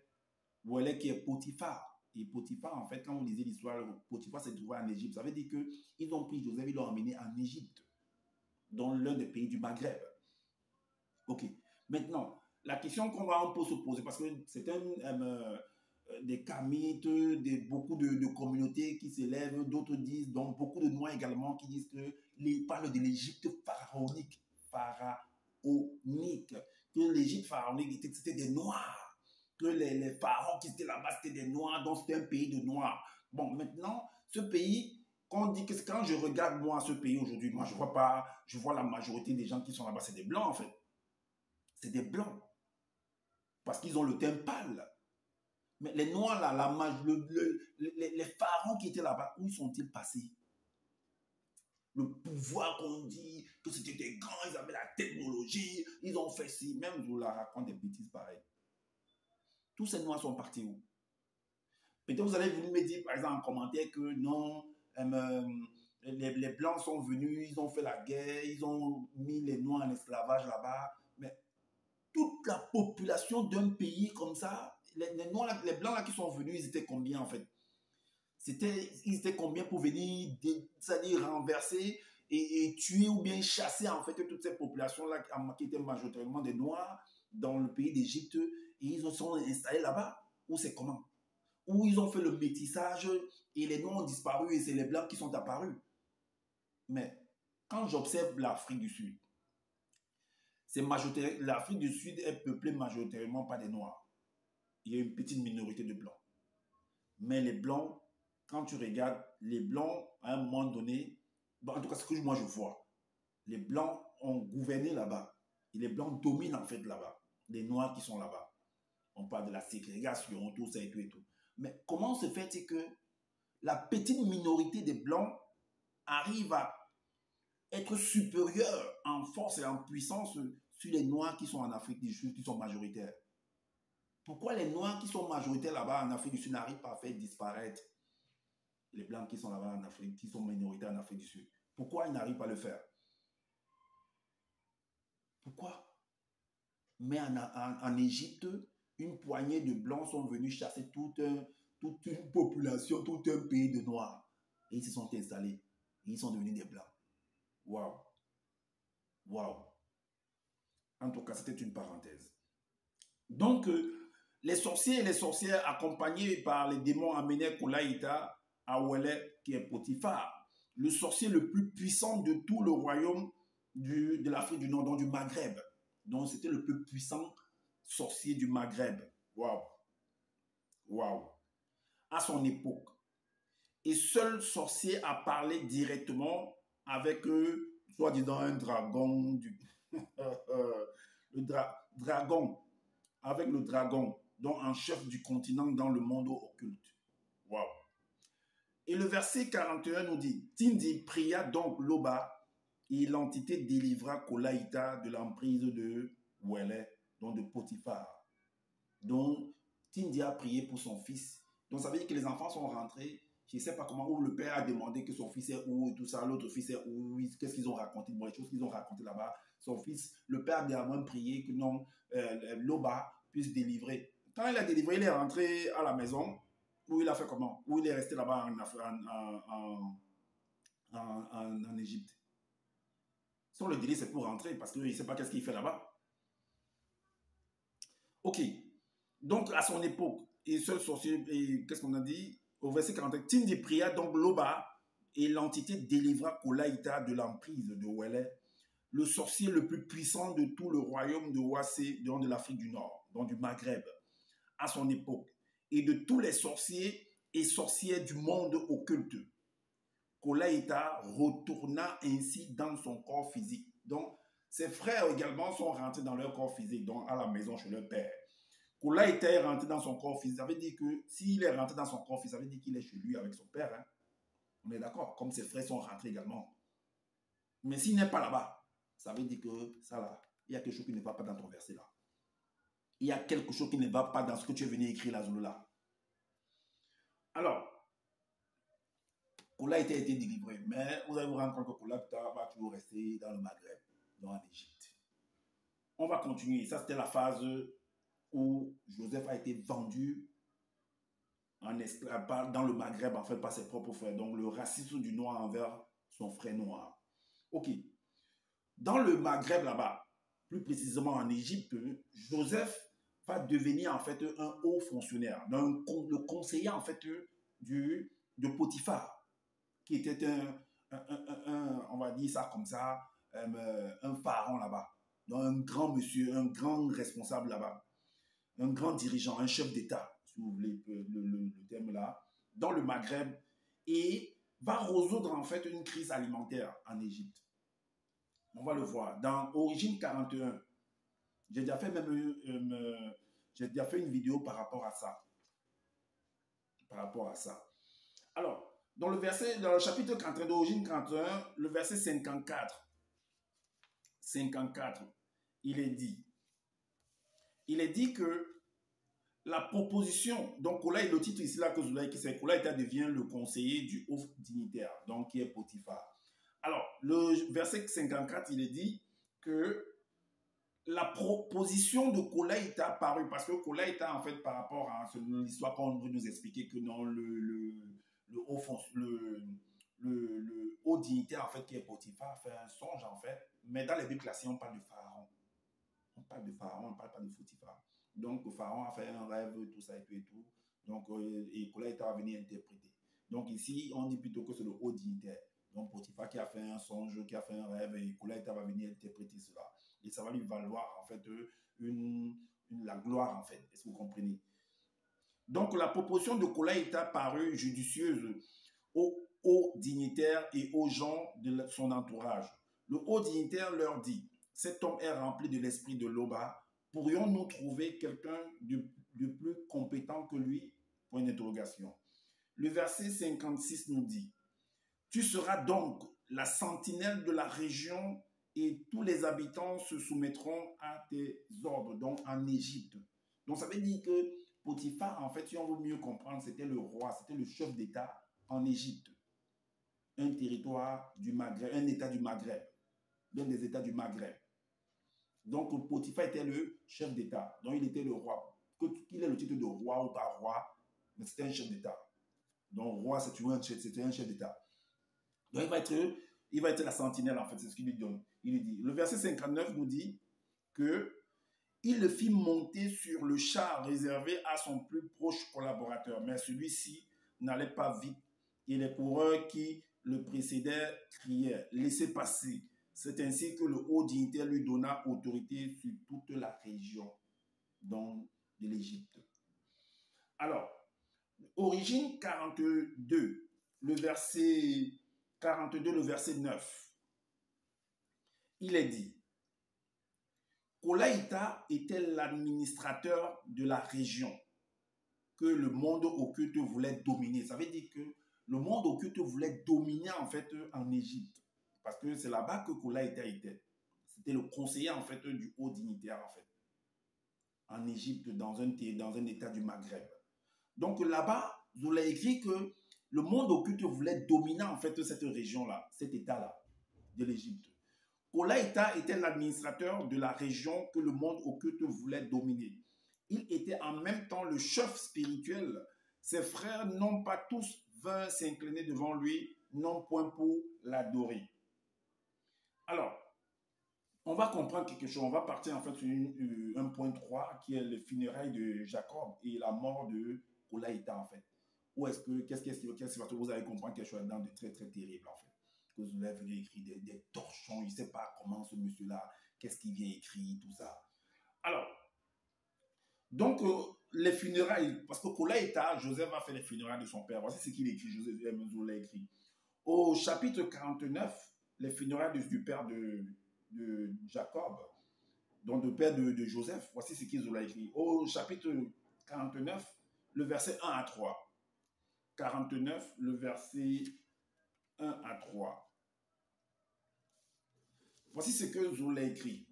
qui est Potiphar. Et Potiphar, en fait, quand vous lisez l'histoire, Potiphar s'est trouvé en Égypte. Ça veut dire qu'ils ont pris Joseph, ils l'ont amené en Égypte, dans l'un des pays du Maghreb. Ok, maintenant, la question on peut se poser, parce que c'est des Kamites, beaucoup de communautés qui s'élèvent, d'autres disent, donc beaucoup de Noirs également qui disent qu'ils parlent de l'Égypte pharaonique, que l'Égypte pharaonique c'était des Noirs, que les pharaons qui étaient là-bas c'était des Noirs, donc c'était un pays de Noirs. Bon, maintenant, ce pays, quand je regarde moi ce pays aujourd'hui, moi je vois la majorité des gens qui sont là-bas, c'est des Blancs en fait. C'est des Blancs. Parce qu'ils ont le teint pâle. Mais les Noirs, là, les pharaons qui étaient là-bas, où sont-ils passés? Le pouvoir qu'on dit que c'était des grands, ils avaient la technologie, ils ont fait ci, même je vous la raconte des bêtises pareilles. Tous ces Noirs sont partis où? Peut-être vous allez venir me dire, par exemple, en commentaire que non, les Blancs sont venus, ils ont fait la guerre, ils ont mis les Noirs en esclavage là-bas. Mais toute la population d'un pays comme ça, les Noirs, les Blancs là qui sont venus, ils étaient combien en fait? Ils étaient combien pour venir, c'est-à-dire renverser et tuer ou bien chasser en fait toutes ces populations-là qui étaient majoritairement des Noirs dans le pays d'Égypte, et ils se sont installés là-bas? Ou c'est comment? Où ils ont fait le métissage et les Noirs ont disparu et c'est les Blancs qui sont apparus. Mais quand j'observe l'Afrique du Sud, l'Afrique du Sud est peuplée majoritairement par des Noirs. Il y a une petite minorité de Blancs. Mais les Blancs, quand tu regardes, les Blancs, à un moment donné, en tout cas ce que moi je vois, les Blancs ont gouverné là-bas. Et les Blancs dominent en fait là-bas. Les Noirs qui sont là-bas. On parle de la ségrégation, tout ça et tout et tout. Mais comment se fait-il que la petite minorité des Blancs arrive à être supérieure en force et en puissance sur les Noirs qui sont en Afrique du Sud, qui sont majoritaires? Pourquoi les Noirs qui sont majoritaires là-bas en Afrique du Sud n'arrivent pas à faire disparaître les Blancs qui sont là-bas en Afrique, qui sont minoritaires en Afrique du Sud? Pourquoi ils n'arrivent pas à le faire? Pourquoi? Mais en Égypte, une poignée de Blancs sont venus chasser toute une population, tout un pays de Noirs. Et ils se sont installés. Et ils sont devenus des Blancs. Waouh! Waouh! En tout cas, c'était une parenthèse. Donc, les sorciers et les sorcières accompagnés par les démons amenaient Kolaïta à Ouellet, qui est Potiphar, le sorcier le plus puissant de tout le royaume de l'Afrique du Nord, donc du Maghreb. Donc, c'était le plus puissant sorcier du Maghreb. Waouh! Waouh! À son époque. Et seul sorcier a parlé directement avec, soi-disant, un dragon, dragon, avec le dragon, donc en chef du continent dans le monde occulte. Waouh! Et le verset 41 nous dit, Tindi pria donc Loba, et l'entité délivra Kolaïta de l'emprise de Ouellet, donc de Potiphar. Donc, Tindi a prié pour son fils. Donc, ça veut dire que les enfants sont rentrés. Je ne sais pas comment, où le père a demandé que son fils est où et tout ça, l'autre fils est où, qu'est-ce qu'ils ont raconté, bon, les choses qu'ils ont racontées là-bas. Son fils, le père a même prié que non, Loba puisse délivrer. Quand il a délivré, il est rentré à la maison, où il a fait comment? Où il est resté là-bas en Égypte. Son le délai, c'est pour rentrer, parce qu'il ne sait pas qu'est-ce qu'il fait là-bas. Ok. Donc, à son époque, et seul sorcier, et qu'est-ce qu'on a dit? Au verset 41, Tindi pria donc Loba, et l'entité délivra Kolaïta de l'emprise de Ouellet, le sorcier le plus puissant de tout le royaume de Ouassé, de l'Afrique du Nord, donc du Maghreb, à son époque, et de tous les sorciers et sorcières du monde occulte. Kolaïta retourna ainsi dans son corps physique. Donc, ses frères également sont rentrés dans leur corps physique, donc à la maison chez leur père. Kolaïta est rentré dans son corps physique. Ça veut dire que s'il est rentré dans son corps physique, ça veut dire qu'il est chez lui avec son père. Hein? On est d'accord, comme ses frères sont rentrés également. Mais s'il n'est pas là-bas, ça veut dire que ça là, il y a quelque chose qui ne va pas dans ton verset là. Il y a quelque chose qui ne va pas dans ce que tu es venu écrire là, là. Alors, Kolaïta a été délivré, mais vous allez vous rendre compte que Kolaïta va toujours rester dans le Maghreb, dans l'Égypte. On va continuer. Ça, c'était la phase où Joseph a été vendu dans le Maghreb, en fait, par ses propres frères. Donc, le racisme du noir envers son frère noir. Ok. Dans le Maghreb, là-bas, plus précisément en Égypte, Joseph va devenir en fait un haut fonctionnaire, donc le conseiller en fait de Potiphar, qui était on va dire ça comme ça, un pharaon là-bas, donc un grand monsieur, un grand responsable là-bas, un grand dirigeant, un chef d'État, si vous voulez le terme là, dans le Maghreb, et va résoudre en fait une crise alimentaire en Égypte. On va le voir. Dans Origine 41, j'ai déjà fait une vidéo par rapport à ça. Alors, dans le chapitre 41 d'Origine 41, le verset 54, il est dit que la proposition, donc le titre ici là que vous avez, c'est Koulaïta devient le conseiller du haut dignitaire, donc qui est Potiphar. Alors, le verset 54, il est dit que la proposition de Koulaïta a paru, parce que Koulaïta, en fait, par rapport à l'histoire qu'on veut nous expliquer, que non, le haut dignitaire, en fait, qui est Potiphar, fait un songe, en fait, mais dans les Bibles classiques, on parle de Pharaon. On parle de Pharaon, on ne parle pas de Potiphar. Donc, le Pharaon a fait un rêve, tout ça et tout et tout. Donc, et Koulaïta va venir interpréter. Donc, ici, on dit plutôt que c'est le haut dignitaire. Donc, Potiphar qui a fait un songe, qui a fait un rêve, et Koulaïta va venir interpréter cela. Et ça va lui valoir, en fait, la gloire, en fait. Est-ce que vous comprenez? Donc, la proposition de Koulaïta parut judicieuse aux hauts dignitaires et aux gens de son entourage. Le haut dignitaire leur dit: cet homme est rempli de l'esprit de Loba. Pourrions-nous trouver quelqu'un de plus compétent que lui? Point d'interrogation. Le verset 56 nous dit: tu seras donc la sentinelle de la région et tous les habitants se soumettront à tes ordres, donc en Égypte. Donc ça veut dire que Potiphar, en fait, si on veut mieux comprendre, c'était le roi, c'était le chef d'État en Égypte. Un territoire du Maghreb, un État du Maghreb, l'un des États du Maghreb. Donc Potiphar était le chef d'État, donc il était le roi. Qu'il ait le titre de roi ou pas roi, mais c'était un chef d'État. Donc roi, c'était un chef d'État. Donc il va être la sentinelle, en fait, c'est ce qu'il lui donne. Il lui dit, le verset 59 nous dit que il le fit monter sur le char réservé à son plus proche collaborateur, mais celui-ci n'allait pas vite. Et les coureurs qui le précédaient criaient: laissez passer. C'est ainsi que le haut dignitaire lui donna autorité sur toute la région de l'Égypte. Alors, Origine 42, le verset 9, il est dit: Koulaïta était l'administrateur de la région que le monde occulte voulait dominer. Ça veut dire que le monde occulte voulait dominer, en fait, en Égypte. Parce que c'est là-bas que Koulaïta était. C'était le conseiller, en fait, du haut dignitaire, en fait. En Égypte, dans un état du Maghreb. Donc là-bas, vous l'avez écrit que le monde occulte voulait dominer, en fait, cette région-là, cet état-là de l'Égypte. Koulaïta était l'administrateur de la région que le monde occulte voulait dominer. Il était en même temps le chef spirituel. Ses frères n'ont pas tous vinrent s'incliner devant lui, non point pour l'adorer. Alors, on va comprendre quelque chose. On va partir en fait sur un point 3 qui est le funérailles de Jacob et la mort de Koulaïta, en fait. Ou est-ce que, qu'est-ce que vous allez comprendre quelque chose là-dedans de très très terrible, en fait. Que vous avez écrit des torchons, je ne sais pas comment ce monsieur-là, qu'est-ce qu'il vient écrire, tout ça. Alors, donc, les funérailles, parce que Koulaïta, Joseph a fait les funérailles de son père. Voici ce qu'il écrit, Joseph l'a écrit. Au chapitre 49, les funérailles du père de Jacob, donc le père de Joseph, voici ce qu'ils ont écrit. Au chapitre 49, le verset 1 à 3. 49, le verset 1 à 3. Voici ce que Zola écrit.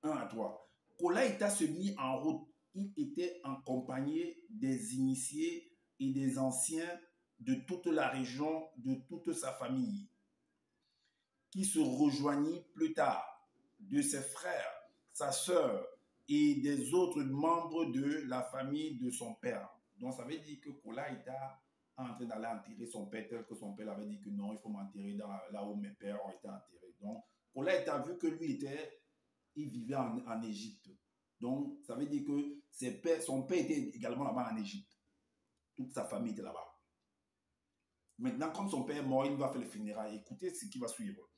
1 à 3. Koulaïta se mit en route. Il était accompagné des initiés et des anciens de toute la région, de toute sa famille, qui se rejoignit plus tard de ses frères, sa sœur et des autres membres de la famille de son père. Donc ça veut dire que Koulaïta est en train d'aller enterrer son père tel que son père avait dit que non, il faut m'enterrer là où mes pères ont été enterrés. Donc Colette a vu que lui il vivait en Égypte. Donc, ça veut dire que son père était également là-bas en Égypte. Toute sa famille était là-bas. Maintenant, comme son père est mort, il va faire le funérailles. Écoutez ce qui va suivre.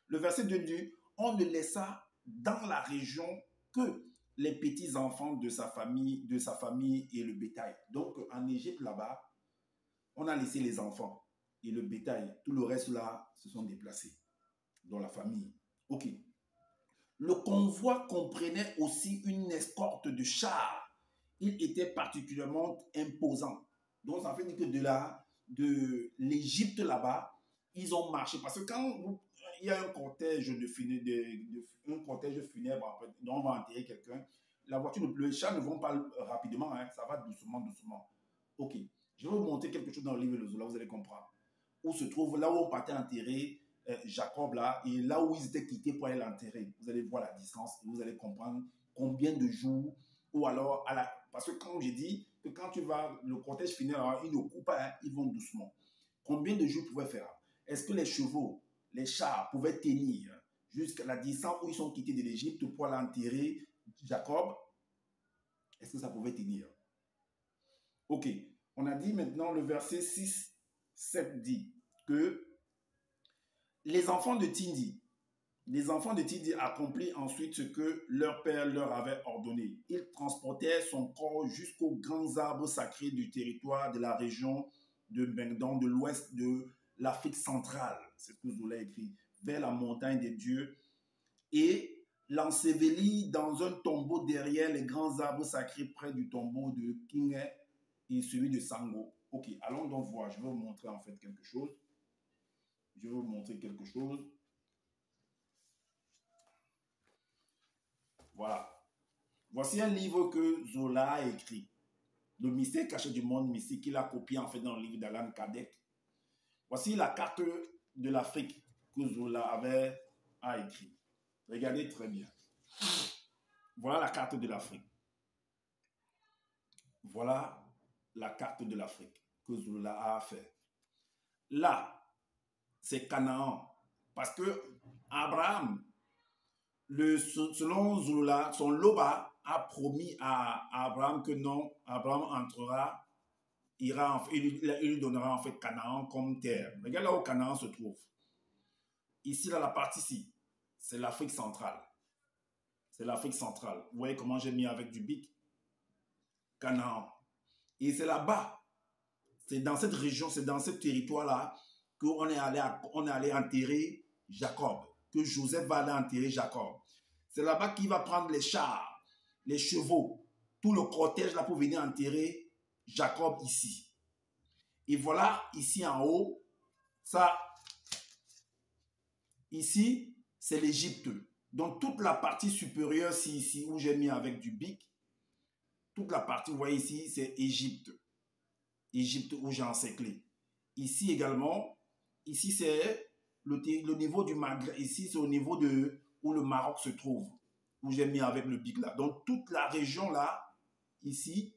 Le verset 2 dit, on ne laissa dans la région que les petits-enfants de sa famille et le bétail. Donc, en Égypte, là-bas, on a laissé les enfants et le bétail. Tout le reste, là, se sont déplacés dans la famille. OK. Le convoi comprenait aussi une escorte de chars. Il était particulièrement imposant. Donc, ça fait dire que de l'Égypte là-bas, ils ont marché. Parce que quand il y a un cortège un cortège funèbre, en fait, dont on va enterrer quelqu'un, les chars ne vont pas rapidement, hein, ça va doucement, doucement. OK. Je vais vous montrer quelque chose dans le livre de Zola, vous allez comprendre. Où se trouve, là où on partait enterrer Jacob, là, et là où ils étaient quittés pour aller l'enterrer. Vous allez voir la distance et vous allez comprendre combien de jours, ou alors, parce que comme j'ai dit, que quand tu vas, le cortège funèbre, ils ne coupent pas, hein, ils vont doucement. Combien de jours pouvaient faire? Est-ce que les chevaux, les chars pouvaient tenir jusqu'à la distance où ils sont quittés de l'Égypte pour aller enterrer Jacob? Est-ce que ça pouvait tenir? Ok. On a dit maintenant le verset 6, 7 dit que les enfants de Tindi accomplirent ensuite ce que leur père leur avait ordonné. Ils transportèrent son corps jusqu'aux grands arbres sacrés du territoire de la région de Bengdon, de l'ouest de l'Afrique centrale. C'est ce que Zola écrit. Vers la montagne des dieux. Et l'ensevelit dans un tombeau derrière les grands arbres sacrés près du tombeau de Kingé et celui de Sango. Ok, allons donc voir. Je vais vous montrer en fait quelque chose. Voilà. Voici un livre que Zola a écrit. Le mystère caché du monde mystique qu'il a copié en fait dans le livre d'Alan Kardec. Voici la carte de l'Afrique que Zola a écrit. Regardez très bien. Voilà la carte de l'Afrique. Voilà la carte de l'Afrique que Zola a fait. Là, c'est Canaan. Parce que Abraham, selon Zola, son Loba a promis à Abraham que non, Abraham entrera, il lui donnera en fait Canaan comme terre. Regarde là où Canaan se trouve. Ici, dans la partie ici, c'est l'Afrique centrale. C'est l'Afrique centrale. Vous voyez comment j'ai mis avec du bic? Canaan. Et c'est là-bas, c'est dans cette région, c'est dans ce territoire-là qu'on est allé enterrer Jacob, que Joseph va aller enterrer Jacob. C'est là-bas qu'il va prendre les chars, les chevaux, tout le cortège là pour venir enterrer Jacob ici. Et voilà, ici en haut, ça, ici, c'est l'Égypte. Donc toute la partie supérieure, ici, où j'ai mis avec du bic, toute la partie, vous voyez ici, c'est Égypte. Égypte où j'ai encerclé. Ici également, ici c'est le niveau du Maghreb. Ici c'est au niveau de où le Maroc se trouve, où j'ai mis avec le bic là. Donc toute la région là, ici,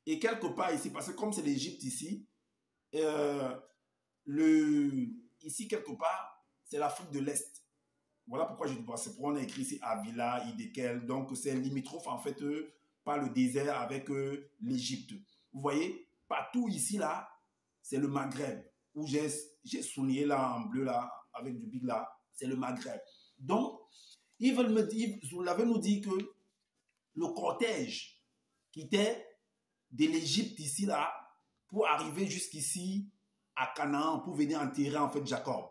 et quelque part ici, parce que comme c'est l'Égypte ici, ici quelque part, c'est l'Afrique de l'Est. Voilà pourquoi c'est pourquoi on a écrit ici Avila, Idekel. Donc c'est limitrophe en fait par le désert avec l'Égypte. Vous voyez? Partout ici, là, c'est le Maghreb, où j'ai souligné là en bleu, là, avec du big là, c'est le Maghreb. Donc, ils veulent me dire, vous l'avez nous dit que le cortège qui était de l'Égypte ici, là, pour arriver jusqu'ici à Canaan, pour venir enterrer en fait Jacob.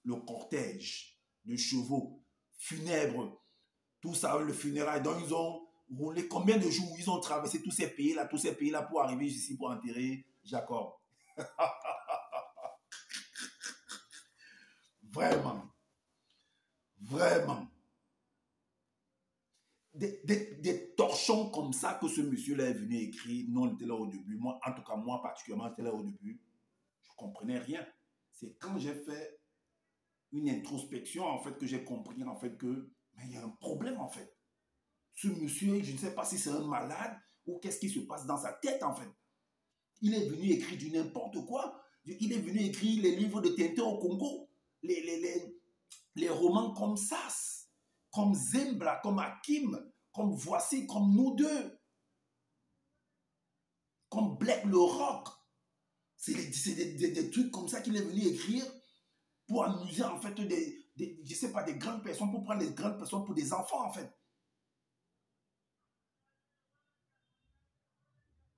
Le cortège de chevaux, funèbres, tout ça, le funérail. Donc, ils ont roulé combien de jours ils ont traversé tous ces pays-là pour arriver ici pour enterrer Jacob. Vraiment. Vraiment. Des torchons comme ça que ce monsieur-là est venu écrire. Nous, on était là au début. Moi, en tout cas, moi particulièrement, j'étais là au début. Je ne comprenais rien. C'est quand j'ai fait une introspection, en fait, que j'ai compris, en fait, que mais il y a un problème, en fait. Ce monsieur, je ne sais pas si c'est un malade ou qu'est-ce qui se passe dans sa tête, en fait. Il est venu écrire du n'importe quoi. Il est venu écrire les livres de Tintin au Congo, les les romans comme Sas, comme Zembla, comme Hakim, comme Voici, comme Nous deux, comme Black le Rock. C'est des trucs comme ça qu'il est venu écrire pour amuser en fait je sais pas, des grandes personnes, pour prendre les grandes personnes pour des enfants en fait.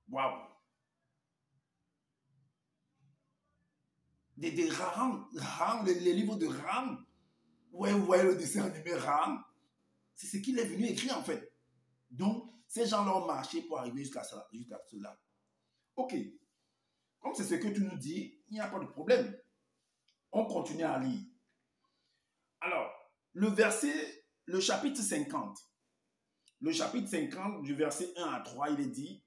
Waouh! Des Ram, les livres de Ram. Ouais, vous voyez le dessin animé Ram. C'est ce qu'il est venu écrire en fait. Donc, ces gens-là ont marché pour arriver jusqu'à cela. Ok. Comme c'est ce que tu nous dis, il n'y a pas de problème. On continue à lire. Alors, le chapitre 50. Le chapitre 50, du verset 1 à 3, il est dit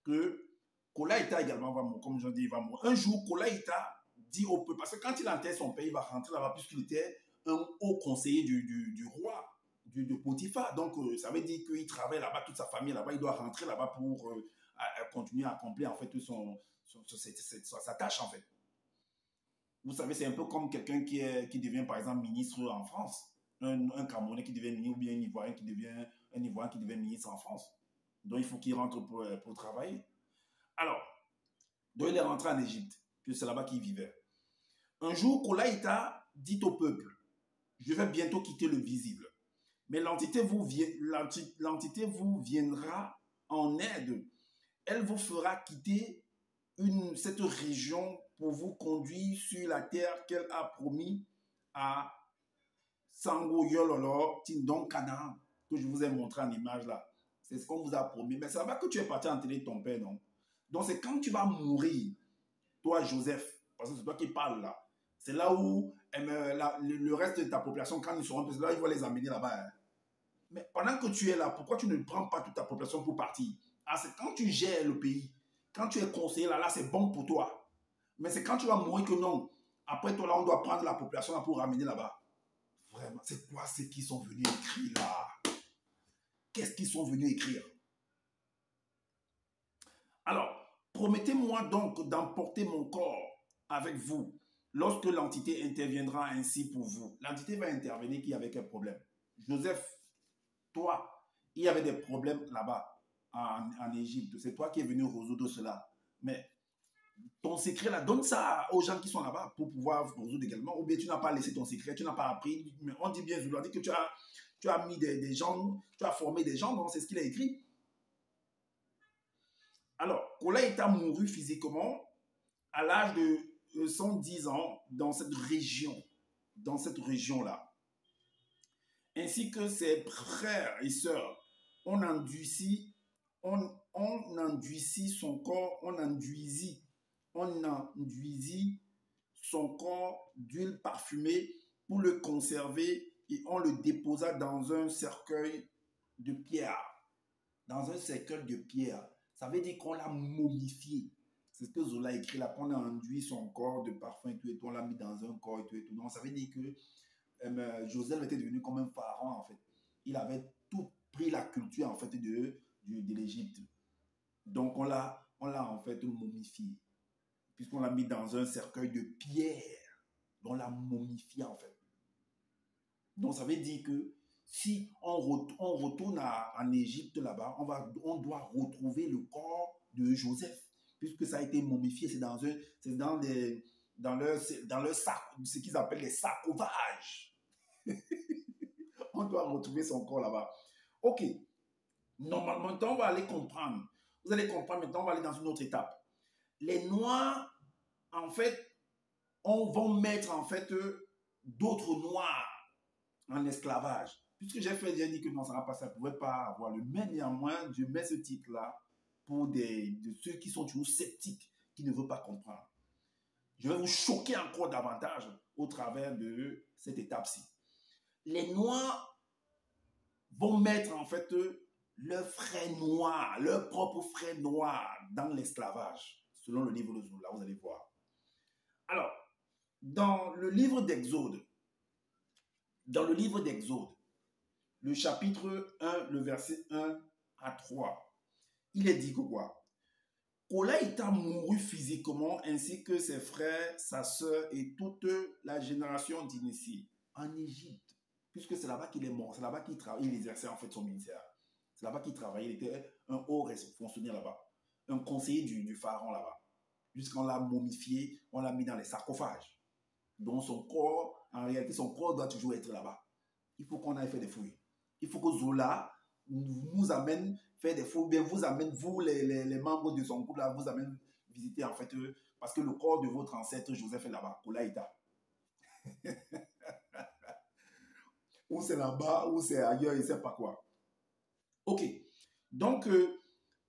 que Kolaïta également va mourir. Comme je dis, il va mourir. Un jour, Kolaïta dit au peuple, parce que quand il enterre son père, il va rentrer là-bas puisqu'il était un haut conseiller du roi, de Potiphar. Donc, ça veut dire qu'il travaille là-bas, toute sa famille là-bas, il doit rentrer là-bas pour continuer à accomplir en fait sa tâche en fait. Vous savez, c'est un peu comme quelqu'un qui devient par exemple ministre en France. Un Camerounais qui devient ministre ou bien un Ivoirien qui devient ministre en France. Donc, il faut qu'il rentre pour travailler. Alors, donc il est rentré en Égypte, puis c'est là-bas qu'il vivait. Un jour, Kolaïta dit au peuple, je vais bientôt quitter le visible, mais l'entité vous viendra en aide. Elle vous fera quitter cette région pour vous conduire sur la terre qu'elle a promis à Sango Yololo Tindon Canaan, que je vous ai montré en image là. C'est ce qu'on vous a promis. Mais c'est là-bas que tu es parti enterrer ton père, non? Donc c'est quand tu vas mourir, toi Joseph, parce que c'est toi qui parles là, c'est là où le reste de ta population, quand ils seront tous là, ils vont les amener là-bas. Hein. Mais pendant que tu es là, pourquoi tu ne prends pas toute ta population pour partir? Ah, c'est quand tu gères le pays, quand tu es conseiller là, c'est bon pour toi. Mais c'est quand tu vas mourir que non. Après toi, là, on doit prendre la population là pour ramener là-bas. Vraiment, c'est quoi ce qu'ils sont venus écrire là? Qu'est-ce qu'ils sont venus écrire? Alors, promettez-moi donc d'emporter mon corps avec vous lorsque l'entité interviendra ainsi pour vous. L'entité va intervenir qui avait quel problème? Joseph, toi, il y avait des problèmes là-bas en Égypte. C'est toi qui es venu résoudre cela. Mais ton secret là, donne ça aux gens qui sont là-bas pour pouvoir résoudre également. Ou bien tu n'as pas laissé ton secret, tu n'as pas appris. Mais on dit bien, je dois dire que tu as mis des gens, tu as formé des gens, non? C'est ce qu'il a écrit. Alors, Kolaïta mourut physiquement à l'âge de 110 ans dans cette région-là. Ainsi que ses frères et sœurs, on enduisit son corps, on enduisit son corps d'huile parfumée pour le conserver et on le déposa dans un cercueil de pierre. Dans un cercueil de pierre. Ça veut dire qu'on l'a momifié. C'est ce que Zola écrit là, qu'on a enduit son corps de parfum et tout, et tout, on l'a mis dans un corps et tout, et tout. Donc ça veut dire que Joseph était devenu comme un pharaon en fait. Il avait tout pris la culture en fait de l'Égypte. Donc on l'a en fait momifié. Puisqu'on l'a mis dans un cercueil de pierre. On l'a momifié en fait. Donc ça veut dire que si on retourne en Égypte là-bas, on doit retrouver le corps de Joseph, puisque ça a été momifié, c'est dans leur sac, ce qu'ils appellent les sarcophages. On doit retrouver son corps là-bas. Ok. Normalement, on va aller comprendre. Vous allez comprendre maintenant, on va aller dans une autre étape. Les Noirs, en fait, on va mettre en fait d'autres Noirs en esclavage. Puisque j'ai dit que non, ça ne pouvait pas avoir le même. Néanmoins, je mets ce titre-là pour de ceux qui sont toujours sceptiques, qui ne veulent pas comprendre. Je vais vous choquer encore davantage au travers de cette étape-ci. Les Noirs vont mettre en fait leur frère noir, leur propre frère noir dans l'esclavage, selon le livre de Zola, vous allez voir. Alors, dans le livre d'Exode, le chapitre 1, le verset 1 à 3, il est dit que quoi? Kolaïta mourut physiquement ainsi que ses frères, sa sœur et toute la génération d'initiés. en Égypte, puisque c'est là-bas qu'il est mort, c'est là-bas qu'il travaille, il exerçait en fait son ministère. C'est là-bas qu'il travaillait, il était un haut fonctionnaire là-bas, un conseiller du pharaon là-bas. Jusqu'on l'a momifié, on l'a mis dans les sarcophages. Donc son corps, en réalité, son corps doit toujours être là-bas. Il faut qu'on aille faire des fouilles. Il faut que Zola nous amène faire des fouilles, bien vous amène, vous les membres de son groupe là, vous amène visiter en fait, parce que le corps de votre ancêtre Joseph est là-bas, Kolaïta. Ou c'est là-bas, ou c'est ailleurs, il ne sait pas quoi. Ok. Donc,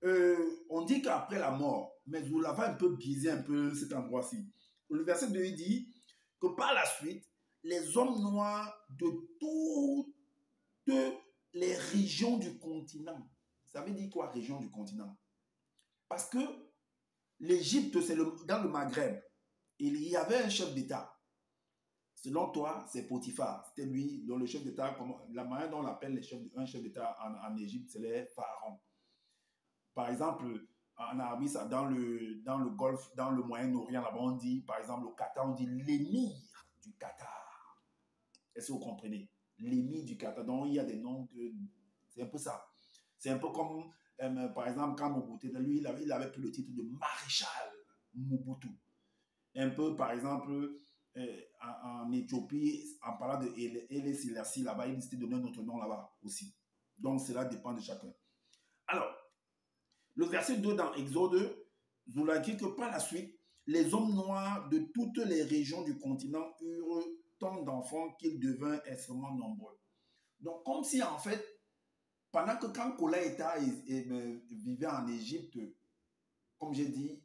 on dit qu'après la mort, mais Zola va un peu biaiser un peu cet endroit-ci. Le verset 2 il dit que par la suite, les hommes noirs de toutes les régions du continent. Ça veut dire quoi, région du continent? Parce que l'Égypte, c'est dans le Maghreb. Il y avait un chef d'État. Selon toi, c'est Potiphar. C'était lui, dont le chef d'État, la manière dont on appelle un chef d'État en Égypte, c'est les pharaons. Par exemple, en Arabie, dans le Golfe, dans le Moyen-Orient, là-bas, on dit, par exemple, au Qatar, on dit l'émir du Qatar. Est-ce que vous comprenez? L'émir du Qatar. Donc, il y a des noms que... C'est un peu ça. C'est un peu comme, par exemple, quand Mobutu, lui, il avait pris le titre de maréchal Mobutu. Un peu, par exemple, en Éthiopie, en parlant de Haile Selassie, là-bas, il s'était donné un autre nom là-bas aussi. Donc, cela dépend de chacun. Alors, le verset 2 dans Exode, Zola dit que par la suite, les hommes noirs de toutes les régions du continent eurent tant d'enfants qu'ils devinrent extrêmement nombreux. Donc, comme si en fait, pendant que quand Kolaïta vivait en Égypte, comme j'ai dit,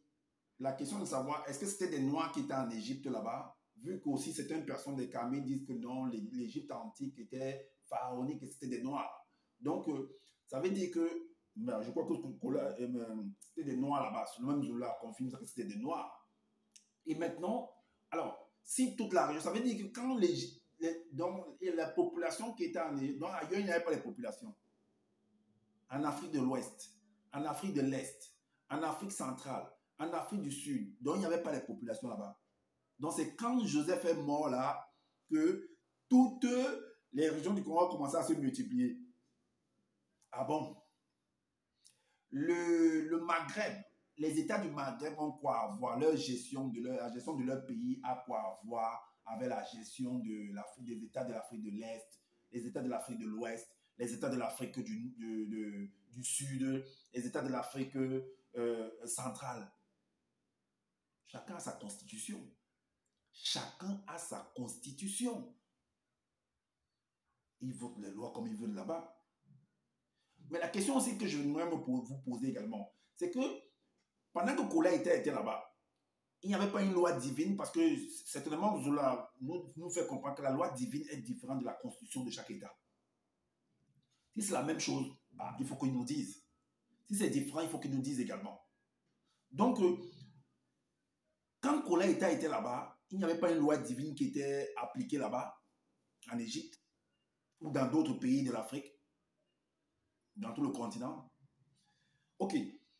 la question de savoir, est-ce que c'était des Noirs qui étaient en Égypte là-bas? Vu qu'aussi certaines personnes des Kamé disent que non, l'Égypte antique était pharaonique et c'était des Noirs. Donc, ça veut dire que, je crois que c'était des Noirs là-bas. Le même Zola confirme que c'était des Noirs. Et maintenant, alors, si toute la région, ça veut dire que quand donc, la population qui était en Égypte, donc ailleurs, il n'y avait pas de population. En Afrique de l'Ouest, en Afrique de l'Est, en Afrique centrale, en Afrique du Sud, donc il n'y avait pas de population là-bas. Donc c'est quand Joseph est mort là que toutes les régions du Congo ont commencé à se multiplier. Ah bon? Le Maghreb, les États du Maghreb ont quoi à voir? La gestion de leur pays a quoi à voir avec la gestion des États de l'Afrique de l'Est, les États de l'Afrique de l'Ouest, les États de l'Afrique du Sud, les États de l'Afrique centrale. Chacun a sa constitution. Chacun a sa constitution. Ils votent les lois comme ils veulent là-bas. Mais la question aussi que je voudrais vous poser également, c'est que pendant que Kolaïta était là-bas, il n'y avait pas une loi divine parce que certainement Zola nous fait comprendre que la loi divine est différente de la constitution de chaque État. Si c'est la même chose, il faut qu'ils nous disent. Si c'est différent, il faut qu'ils nous disent également. Donc, quand Kolaïta était là-bas, il n'y avait pas une loi divine qui était appliquée là-bas, en Égypte, ou dans d'autres pays de l'Afrique, dans tout le continent. Ok.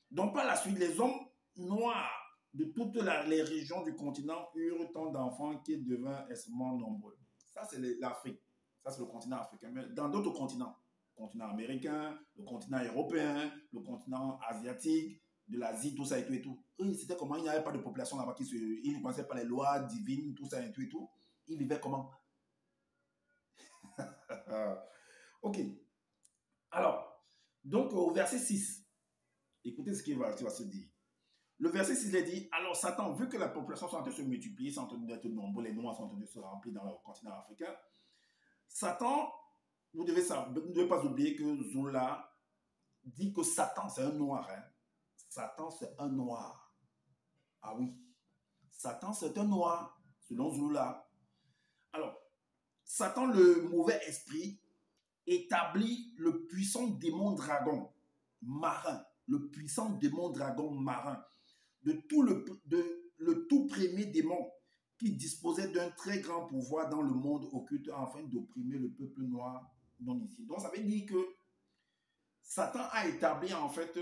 Donc, par la suite, les hommes noirs de toutes les régions du continent eurent tant d'enfants qu'ils devinrent extrêmement nombreux. Ça, c'est l'Afrique. Ça, c'est le continent africain. Mais dans d'autres continents, le continent américain, le continent européen, le continent asiatique, de l'Asie, tout ça et tout et tout. Eux, c'était comment? Il n'y avait pas de population là-bas ils ne connaissaient pas les lois divines, tout ça et tout et tout. Ils vivaient comment? Ok. Alors, donc au verset 6, écoutez ce qui va se dire. Le verset 6 il dit, alors Satan, vu que la population sont en train de se multiplier, sont en train d'être nombreux, les noirs sont en train de se remplir dans le continent africain, Satan, vous ne devez pas oublier que Zola dit que Satan, c'est un noir. Hein? Satan, c'est un noir. Ah oui. Satan, c'est un noir, selon Zola. Alors, Satan, le mauvais esprit, établit le puissant démon dragon marin, le puissant démon dragon marin, le tout premier démon qui disposait d'un très grand pouvoir dans le monde occulte afin d'opprimer le peuple noir non ici. Donc ça veut dire que Satan a établi en fait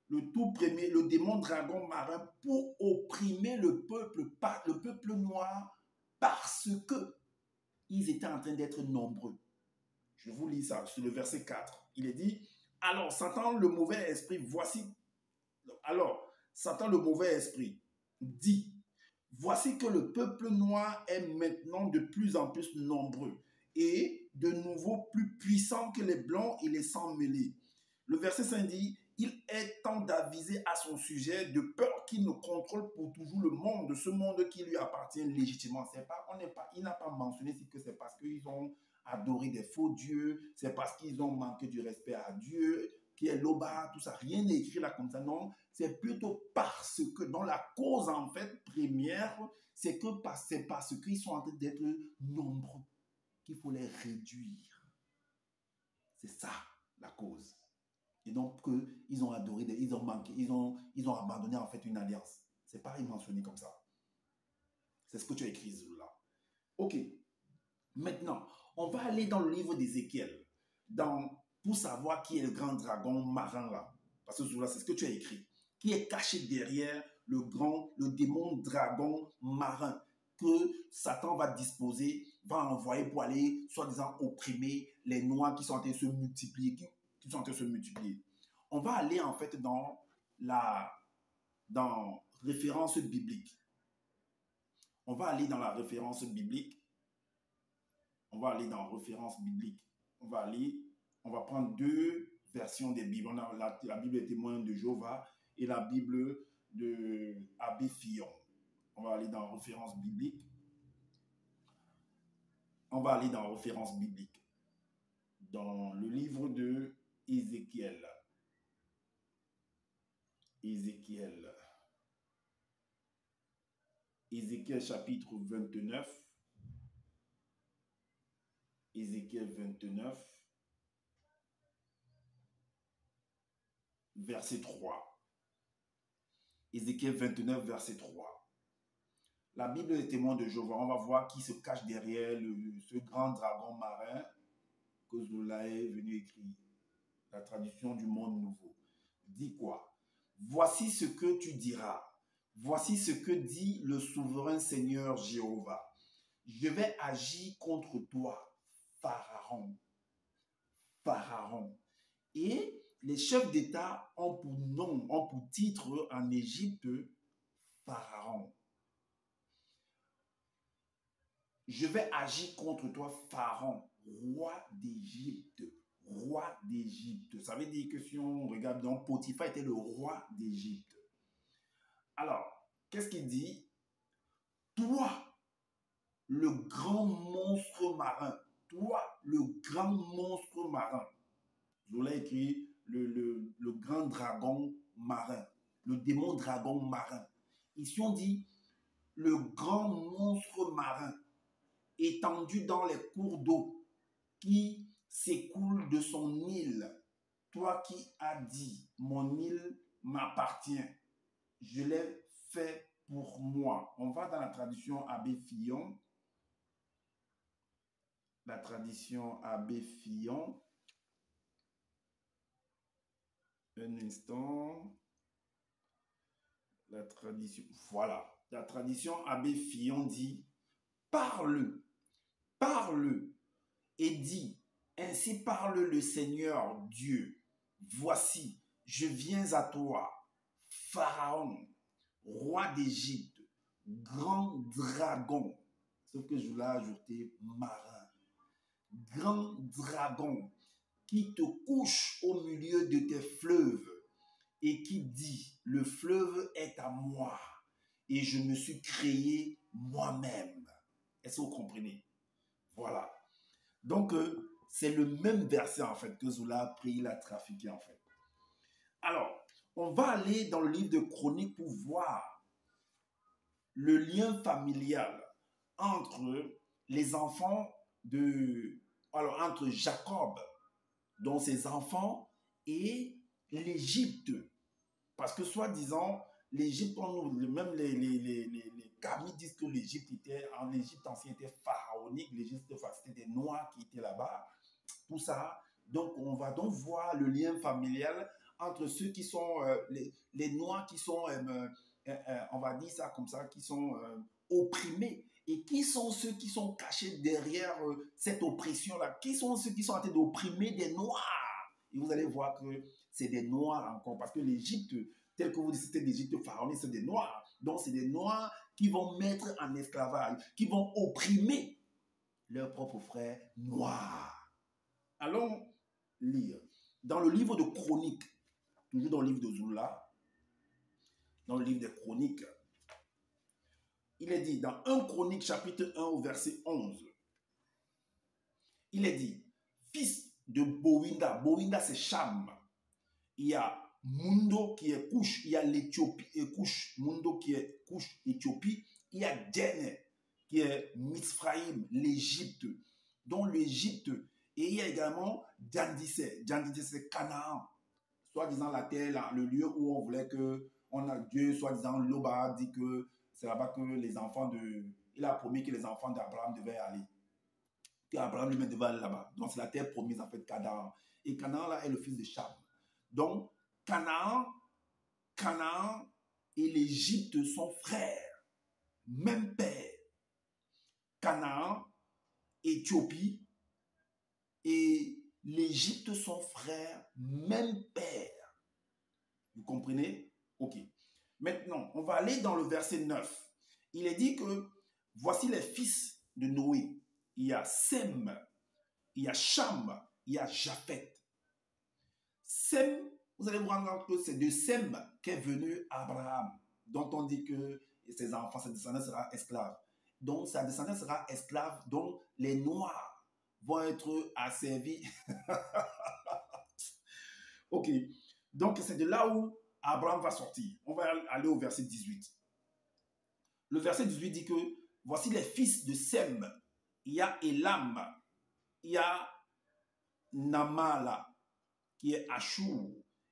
le tout premier, le démon dragon marin pour opprimer le peuple noir parce que ils étaient en train d'être nombreux. Je vous lis ça, c'est le verset 4. Il est dit, alors Satan le mauvais esprit, Satan le mauvais esprit dit, voici que le peuple noir est maintenant de plus en plus nombreux et de nouveau plus puissant que les blancs et les sans mêlés. Le verset 5 dit, il est temps d'aviser à son sujet de peur qu'il ne contrôle pour toujours le monde, ce monde qui lui appartient légitimement. Il n'a pas mentionné que c'est parce qu'ils ont adoré des faux dieux, c'est parce qu'ils ont manqué du respect à Dieu, qui est l'Oba, tout ça. Rien n'est écrit là comme ça, non. C'est plutôt parce que, dans la cause en fait première, c'est parce qu'ils sont en train d'être nombreux qu'il faut les réduire. C'est ça la cause. Et donc, ils ont adoré, ils ont manqué, ils ont abandonné en fait une alliance. C'est pas mentionné comme ça. C'est ce que tu as écrit là. Ok. Maintenant, on va aller dans le livre d'Ézéchiel pour savoir qui est le grand dragon marin là. Parce que là, c'est ce que tu as écrit. Qui est caché derrière le démon dragon marin que Satan va disposer, va envoyer pour aller, soi-disant, opprimer les noirs qui sont en train de se multiplier, qui sont en train de se multiplier. On va aller en fait dans référence biblique. On va aller dans la référence biblique. On va aller dans référence biblique. On va prendre deux versions des Bibles. On a la Bible des témoins de Jéhovah et la Bible de Abbé Fillon. On va aller dans référence biblique. On va aller dans référence biblique. Dans le livre de Ézéchiel. Ézéchiel chapitre 29. Ézéchiel 29, verset 3. Ézéchiel 29, verset 3. La Bible des témoins de Jéhovah, on va voir qui se cache derrière ce grand dragon marin que Zola est venu écrire. La traduction du monde nouveau. Dit quoi? Voici ce que tu diras. Voici ce que dit le souverain Seigneur Jéhovah. Je vais agir contre toi, Pharaon. Et les chefs d'État ont pour titre en Égypte, Pharaon. Je vais agir contre toi, Pharaon, roi d'Égypte. Roi d'Égypte. Ça veut dire que si on regarde, donc Potiphar était le roi d'Égypte. Alors, qu'est-ce qu'il dit? Toi, le grand monstre marin. Toi, le grand monstre marin. Zola écrit le grand dragon marin. Le démon dragon marin. Ici, on dit le grand monstre marin étendu dans les cours d'eau qui s'écoule de son île. Toi qui as dit, mon île m'appartient. Je l'ai fait pour moi. On va dans la tradition Abbé Fillon. La tradition Abbé Fillon. Un instant. La tradition. Voilà. La tradition Abbé Fillon dit, parle et dis, ainsi parle le Seigneur Dieu. Voici, je viens à toi, Pharaon, roi d'Égypte, grand dragon, sauf que je l'ai ajouté marin, grand dragon qui te couche au milieu de tes fleuves et qui dit, le fleuve est à moi et je me suis créé moi-même. Est-ce que vous comprenez? Voilà. Donc, c'est le même verset en fait que Zola a pris, il a trafiqué en fait. Alors, on va aller dans le livre de Chroniques pour voir le lien familial entre les enfants entre Jacob, dont ses enfants, et l'Égypte. Parce que soi-disant, l'Égypte, même les Kami disent que l'Égypte ancienne était pharaonique, l'Égypte c'était des Noirs qui étaient là-bas, tout ça. Donc, on va donc voir le lien familial entre ceux qui sont, les Noirs qui sont, on va dire ça comme ça, qui sont opprimés, Et qui sont ceux qui sont cachés derrière cette oppression-là? Qui sont ceux qui sont en train d'opprimer des Noirs? Et vous allez voir que c'est des Noirs encore, parce que l'Égypte, tel que vous dites, c'était l'Égypte pharaonique, c'est des Noirs. Donc, c'est des Noirs qui vont mettre en esclavage, qui vont opprimer leurs propres frères noirs. Allons lire. Dans le livre de Chroniques, toujours dans le livre de Zoula, dans le livre des Chroniques, il est dit, dans 1 Chronique, chapitre 1, au verset 11, il est dit, fils de Bowinda, Bowinda c'est Cham, il y a Mundo qui est Couche, il y a l'Éthiopie et Couche, Mundo qui est Couche, Éthiopie, il y a Djenne qui est Mizraïm, l'Égypte, dont l'Égypte, et il y a également Djandissé, Djandissé c'est Canaan, soi-disant la terre, le lieu où on voulait que, Dieu, soi-disant Loba, dit que c'est là-bas que les enfants de... Il a promis que les enfants d'Abraham devaient aller. Qu'Abraham lui-même devait aller là-bas. Donc, c'est la terre promise, en fait, Canaan. Et Canaan, là, est le fils de Cham. Donc, Canaan et l'Égypte sont frères. Même père. Canaan, Éthiopie et l'Égypte sont frères. Même père. Vous comprenez? Ok. Maintenant, on va aller dans le verset 9. Il est dit que voici les fils de Noé. Il y a Sem, il y a Cham, il y a Japheth. Sem, vous allez vous rendre compte que c'est de Sem qu'est venu Abraham, dont on dit que ses enfants, ses descendants sera esclaves. Donc, sa descendance sera esclave, donc les Noirs vont être asservis. Ok. Donc, c'est de là où Abraham va sortir. On va aller au verset 18. Le verset 18 dit que voici les fils de Sem. Il y a Elam, il y a Namala, qui est Ashur,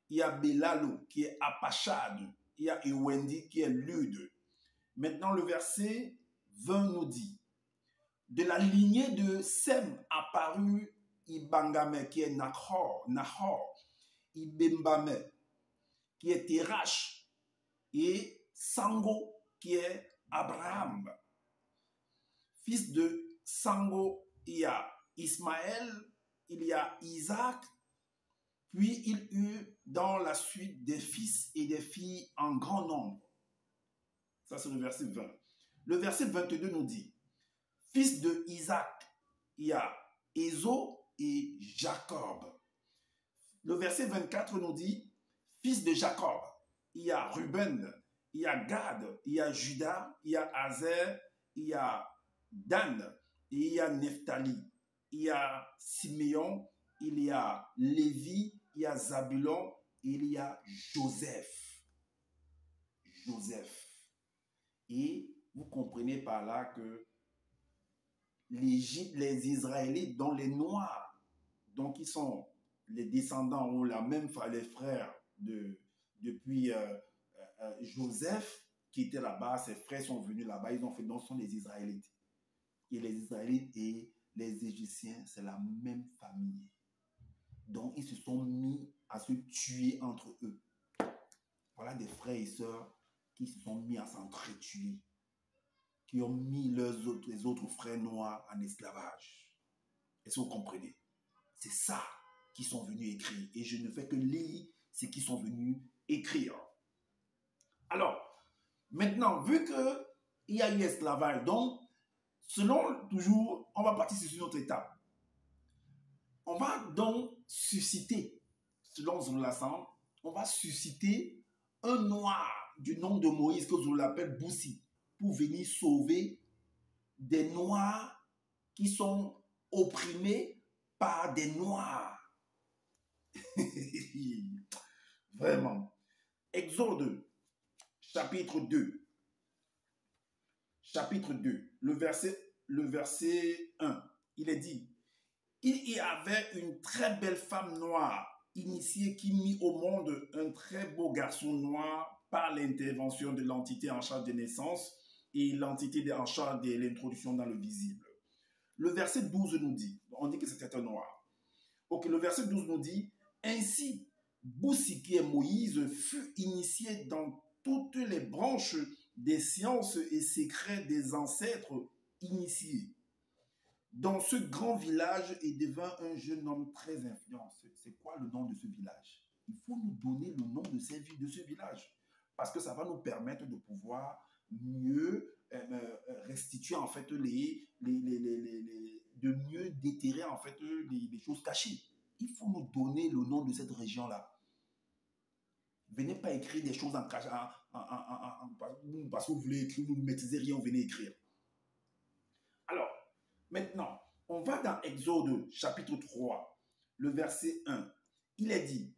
il y a Belalo, qui est Apachad, il y a Ewendi, qui est Lud. Maintenant, le verset 20 nous dit, de la lignée de Sem apparut Ibangame, qui est Nahor, Ibembame, qui est Terach, et Sango, qui est Abraham. Fils de Sango, il y a Ismaël, il y a Isaac, puis il eut dans la suite des fils et des filles en grand nombre. Ça, c'est le verset 20. Le verset 22 nous dit, fils de Isaac, il y a Ésaü et Jacob. Le verset 24 nous dit, fils de Jacob, il y a Ruben, il y a Gad, il y a Juda, il y a Azer, il y a Dan, il y a Nephtali, il y a Siméon, il y a Lévi, il y a Zabulon, il y a Joseph. Joseph. Et vous comprenez par là que l'Égypte, les Israélites, dont les Noirs, donc qui sont les descendants ou la même les frères depuis Joseph, qui était là-bas, ses frères sont venus là-bas, ils ont fait, donc ce sont les Israélites. Et les Israélites et les Égyptiens, c'est la même famille. Donc, ils se sont mis à se tuer entre eux. Voilà des frères et sœurs qui se sont mis à s'entretuer, qui ont mis les autres frères noirs en esclavage. Est-ce que vous comprenez? C'est ça qu'ils sont venus écrire. Et je ne fais que lire ce qu'ils sont venus écrire. Alors, maintenant, vu qu'il y a eu esclavage, donc, selon toujours, on va partir sur une autre étape. On va donc susciter, selon Zoulassan, on va susciter un noir du nom de Moïse, que je l'appelle Boussi, pour venir sauver des noirs qui sont opprimés par des noirs. Vraiment. Exode, chapitre 2. Chapitre 2, le verset 1, il est dit, il y avait une très belle femme noire initiée qui mit au monde un très beau garçon noir par l'intervention de l'entité en charge des naissances et l'entité en charge de l'introduction dans le visible. Le verset 12 nous dit, on dit que c'était un noir. Ok, le verset 12 nous dit, ainsi, Boussi qui est Moïse fut initié dans toutes les branches des sciences et secrets des ancêtres initié dans ce grand village et devint un jeune homme très influent. C'est quoi le nom de ce village? Il faut nous donner le nom de ce village parce que ça va nous permettre de pouvoir mieux restituer en fait de mieux déterrer en fait les choses cachées. Il faut nous donner le nom de cette région-là. Venez pas écrire des choses en cachant parce que vous voulez écrire, vous ne maîtrisez rien, vous venez écrire. Alors, maintenant, on va dans Exode chapitre 3, le verset 1. Il est dit,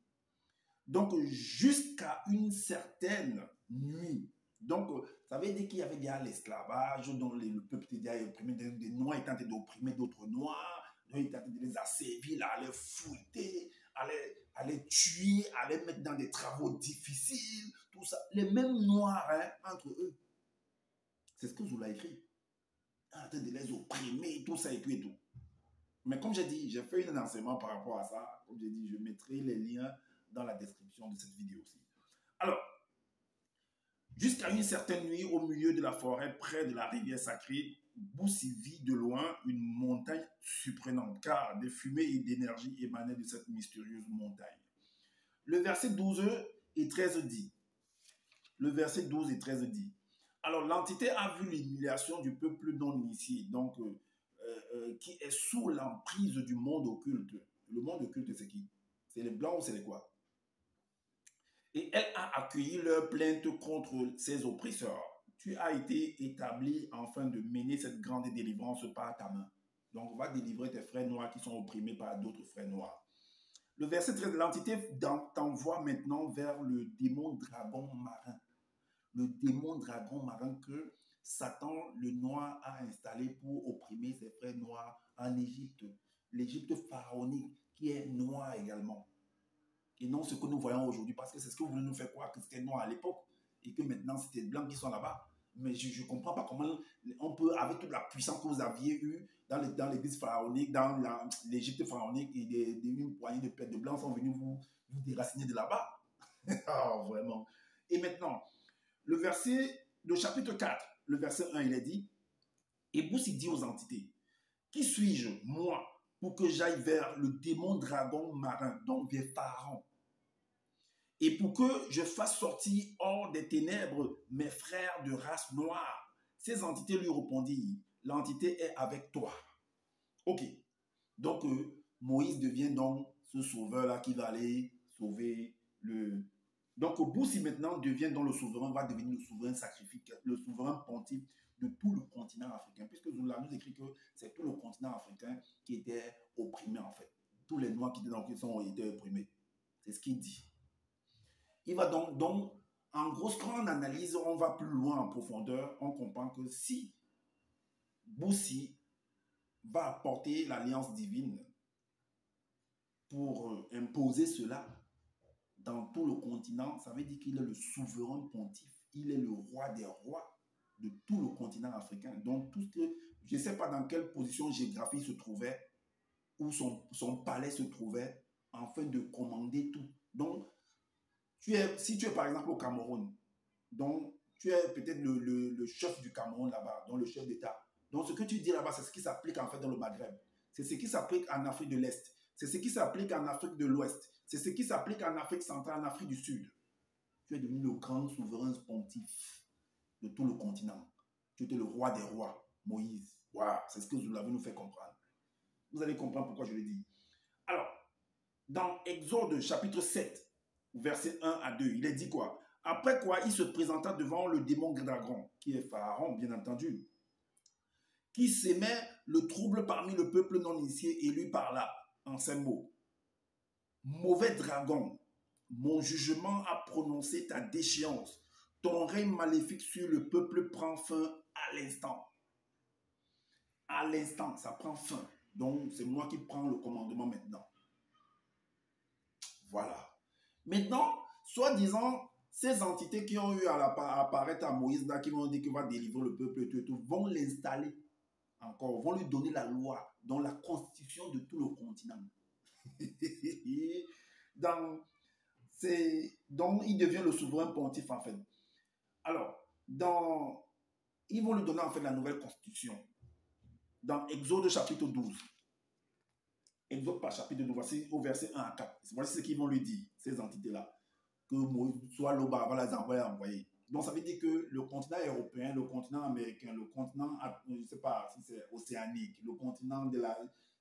donc jusqu'à une certaine nuit. Donc, ça veut dire qu'il y avait déjà l'esclavage, dont le peuple était déjà opprimé, des Noirs étaient en train d'opprimer d'autres Noirs, ils étaient en train de les asservir, à les fouetter, à les tuer, à les mettre dans des travaux difficiles, tout ça. Les mêmes Noirs, hein, entre eux. C'est ce que Zola a écrit. En train de les opprimer, tout ça et tout et tout. Mais comme j'ai dit, j'ai fait un enseignement par rapport à ça. Comme j'ai dit, je mettrai les liens dans la description de cette vidéo aussi. Alors, jusqu'à une certaine nuit, au milieu de la forêt, près de la rivière sacrée, Boussi vit de loin une montagne surprenante, car des fumées et d'énergie émanaient de cette mystérieuse montagne. Le verset 12 et 13 dit, le verset 12 et 13 dit, alors l'entité a vu l'humiliation du peuple non initié, donc qui est sous l'emprise du monde occulte. Le monde occulte, c'est qui? C'est les blancs ou c'est les quoi? Et elle a accueilli leur plainte contre ses oppresseurs. Tu as été établi afin de mener cette grande délivrance par ta main. Donc, on va délivrer tes frères noirs qui sont opprimés par d'autres frères noirs. Le verset 13, l'entité t'envoie maintenant vers le démon dragon marin. Le démon dragon marin que Satan, le noir, a installé pour opprimer ses frères noirs en Égypte. L'Égypte pharaonique qui est noire également. Et non ce que nous voyons aujourd'hui, parce que c'est ce que vous voulez nous faire croire que c'était noir à l'époque et que maintenant c'était blancs qui sont là-bas. Mais je ne comprends pas comment on peut, avec toute la puissance que vous aviez eue dans l'église pharaonique, dans l'Égypte pharaonique, et une poignée de pètes de blancs sont venus vous déraciner de là-bas. Oh, vraiment. Et maintenant, le chapitre 4, le verset 1, il est dit, et Boussi dit aux entités, qui suis-je, moi, pour que j'aille vers le démon dragon marin, donc vers Pharaon, et pour que je fasse sortir hors des ténèbres mes frères de race noire? Ces entités lui répondirent, l'entité est avec toi. Ok. Donc, Moïse devient donc ce sauveur-là qui va aller sauver le... Donc, Boussi maintenant devient donc le souverain, va devenir le souverain sacrificateur, le souverain pontife de tout le continent africain, puisque Zola nous écrit que c'est tout le continent africain qui était opprimé en fait. Tous les Noirs qui étaient dans le continent ont été opprimés. C'est ce qu'il dit. Il va donc, en grosse grande analyse, on va plus loin en profondeur, on comprend que si Boussi va apporter l'alliance divine pour imposer cela dans tout le continent, ça veut dire qu'il est le souverain pontife, il est le roi des rois de tout le continent africain. Donc, tout ce que, je ne sais pas dans quelle position géographique se trouvait, où son palais se trouvait, afin de commander tout. Donc, si tu es par exemple au Cameroun, donc tu es peut-être le chef du Cameroun là-bas, donc le chef d'État. Donc, ce que tu dis là-bas, c'est ce qui s'applique en fait dans le Maghreb. C'est ce qui s'applique en Afrique de l'Est. C'est ce qui s'applique en Afrique de l'Ouest. C'est ce qui s'applique en Afrique centrale, en Afrique du Sud. Tu es devenu le grand souverain pontife de tout le continent. Tu étais le roi des rois, Moïse. Waouh, c'est ce que vous l'avez nous fait comprendre. Vous allez comprendre pourquoi je le dis. Alors, dans Exode chapitre 7, verset 1 à 2, il est dit quoi? Après quoi, il se présenta devant le démon dragon, qui est Pharaon, bien entendu, qui s'aimait le trouble parmi le peuple non initié, et lui parla en ces mots. Mauvais dragon, mon jugement a prononcé ta déchéance. Ton règne maléfique sur le peuple prend fin à l'instant. À l'instant, ça prend fin. Donc, c'est moi qui prends le commandement maintenant. Voilà. Maintenant, soi-disant, ces entités qui ont eu à apparaître à Moïse, là, qui vont dire qu'il va délivrer le peuple et tout, vont l'installer encore, vont lui donner la loi, dans la constitution de tout le continent. Donc, il devient le souverain pontife, en fait. Alors, ils vont lui donner, en fait, la nouvelle constitution. dans Exode chapitre 12. Exode par chapitre 12, voici au verset 1 à 4. Voici ce qu'ils vont lui dire, ces entités-là. Que soit l'Oba va les envoyer. Donc ça veut dire que le continent européen, le continent américain, le continent, je ne sais pas si c'est océanique, le continent de la...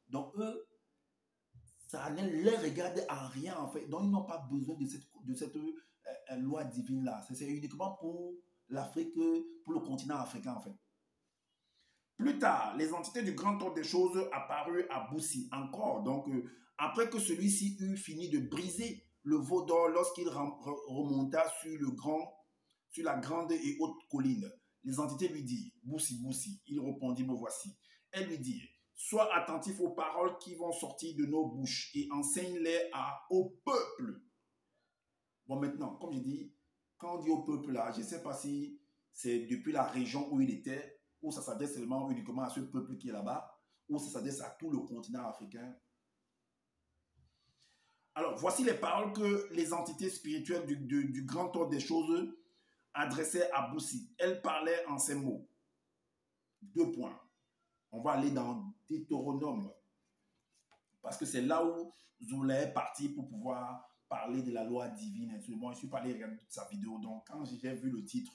Donc eux, ça ne les regarde en rien en fait. Donc ils n'ont pas besoin de cette loi divine-là. C'est uniquement pour l'Afrique, pour le continent africain en fait. Plus tard, les entités du grand ordre des choses apparurent à Boussi encore. Donc, après que celui-ci eut fini de briser le veau d'or lorsqu'il remonta sur la grande et haute colline, les entités lui dirent, Boussi, Boussi. Il répondit, me voici. Elles lui dirent, sois attentif aux paroles qui vont sortir de nos bouches et enseigne-les au peuple. Bon, maintenant, comme je dis, quand on dit au peuple là, je ne sais pas si c'est depuis la région où il était, ou ça s'adresse seulement uniquement à ce peuple qui est là-bas, ou ça s'adresse à tout le continent africain. Alors, voici les paroles que les entités spirituelles du grand ordre des choses adressaient à Boussi. Elles parlaient en ces mots. 2 points. On va aller dans Deutéronome, parce que c'est là où Zoula est parti pour pouvoir parler de la loi divine. Bon, je suis pas allé regarder toute sa vidéo, donc quand j'ai vu le titre,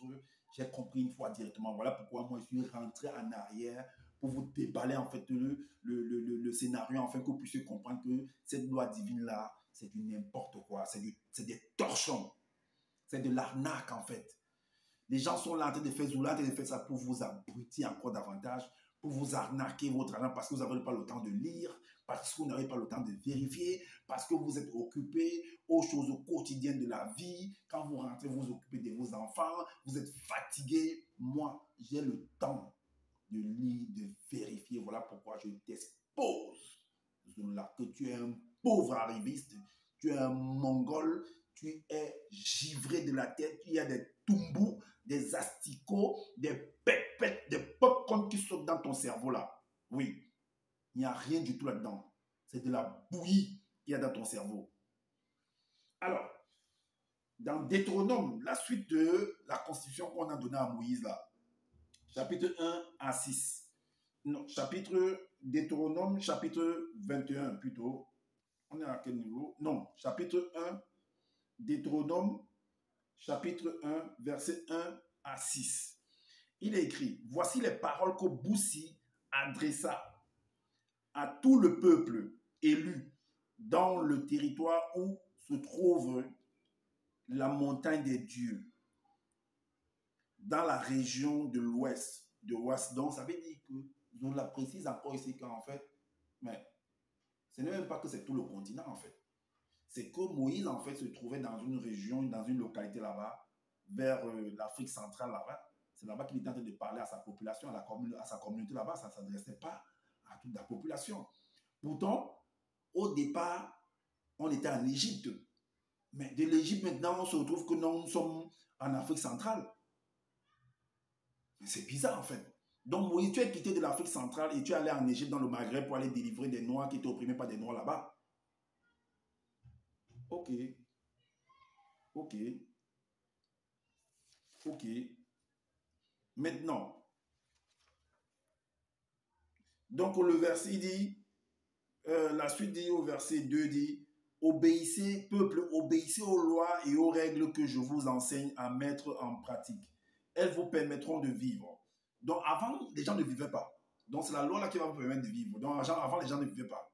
j'ai compris une fois directement. Voilà pourquoi moi je suis rentré en arrière pour vous déballer en fait le scénario, afin que vous puissiez comprendre que cette loi divine-là, c'est du n'importe quoi, c'est des torchons, c'est de l'arnaque en fait. Les gens sont là en train de faire Zoula, en train de faire ça pour vous abrutir encore davantage, pour vous arnaquer votre argent parce que vous n'avez pas le temps de lire, parce que vous n'avez pas le temps de vérifier, parce que vous êtes occupé aux choses quotidiennes de la vie. Quand vous rentrez, vous vous occupez de vos enfants, vous êtes fatigué. Moi, j'ai le temps de lire, de vérifier. Voilà pourquoi je t'expose, Zoula, que tu es un pauvre arriviste, tu es un mongol, tu es givré de la tête, il y a des tumbous, des asticots, des pépettes, des popcorn qui sautent dans ton cerveau là. Oui, il n'y a rien du tout là-dedans. C'est de la bouillie qu'il y a dans ton cerveau. Alors, dans Deutéronome, la suite de la constitution qu'on a donnée à Moïse là, chapitre 1 à 6. Non, Deutéronome, chapitre 21 plutôt. On est à quel niveau? Non, chapitre 1, Deutéronome, chapitre 1, verset 1 à 6. Il est écrit, voici les paroles que Boussi adressa à tout le peuple élu dans le territoire où se trouve la montagne des dieux, dans la région de l'ouest, Donc, ça veut dire que, on la précise encore ici qu'en fait, mais ce n'est même pas que c'est tout le continent en fait. C'est que Moïse en fait se trouvait dans une région, dans une localité là-bas, vers l'Afrique centrale là-bas. C'est là-bas qu'il était en train de parler à sa population, à sa communauté là-bas. Ça ne s'adressait pas à toute la population. Pourtant, au départ, on était en Égypte. Mais de l'Égypte maintenant, on se retrouve que nous sommes en Afrique centrale. C'est bizarre en fait. Donc Moïse, tu es quitté de l'Afrique centrale et tu es allé en Égypte, dans le Maghreb, pour aller délivrer des Noirs qui étaient opprimés par des Noirs là-bas. Ok. Ok. Ok. Maintenant, donc le verset dit, la suite dit au verset 2 dit, obéissez, peuple, obéissez aux lois et aux règles que je vous enseigne à mettre en pratique. Elles vous permettront de vivre. Donc avant, les gens ne vivaient pas. Donc c'est la loi là qui va vous permettre de vivre. Donc avant, les gens ne vivaient pas.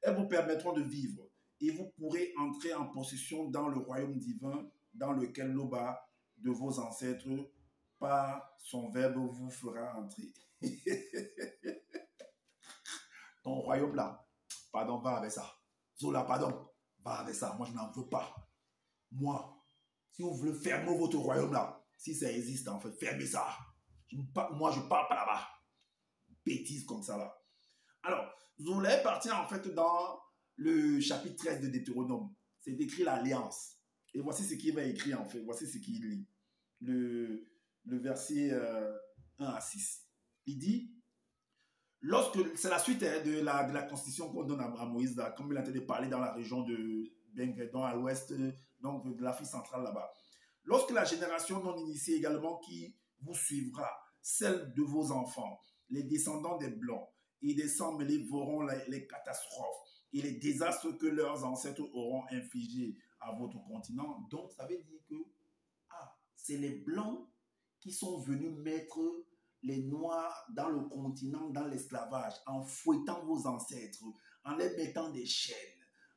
Elles vous permettront de vivre et vous pourrez entrer en possession dans le royaume divin dans lequel l'Oba de vos ancêtres, par son verbe, vous fera entrer. Ton royaume là, pardon, va avec ça. Zola, pardon, va avec ça. Moi, je n'en veux pas. Moi, si vous voulez fermer votre royaume là, si ça existe en fait, fermez ça. Moi, je ne parle pas là-bas. Bêtise comme ça là. Alors, Zola est parti en fait dans le chapitre 13 de Deutéronome. C'est écrit l'alliance. Et voici ce qu'il va écrire en fait. Voici ce qu'il lit. Le verset 1 à 6. Il dit, c'est la suite de la constitution qu'on donne à Moïse, là, comme il a été parlé dans la région de Benguedon à l'ouest, donc de l'Afrique centrale là-bas. Lorsque la génération non initiée également qui vous suivra, celle de vos enfants, les descendants des Blancs et des sang-mêlés verront les catastrophes et les désastres que leurs ancêtres auront infligés à votre continent. Donc, ça veut dire que c'est les Blancs qui sont venus mettre les Noirs dans le continent, dans l'esclavage, en fouettant vos ancêtres, en les mettant des chaînes,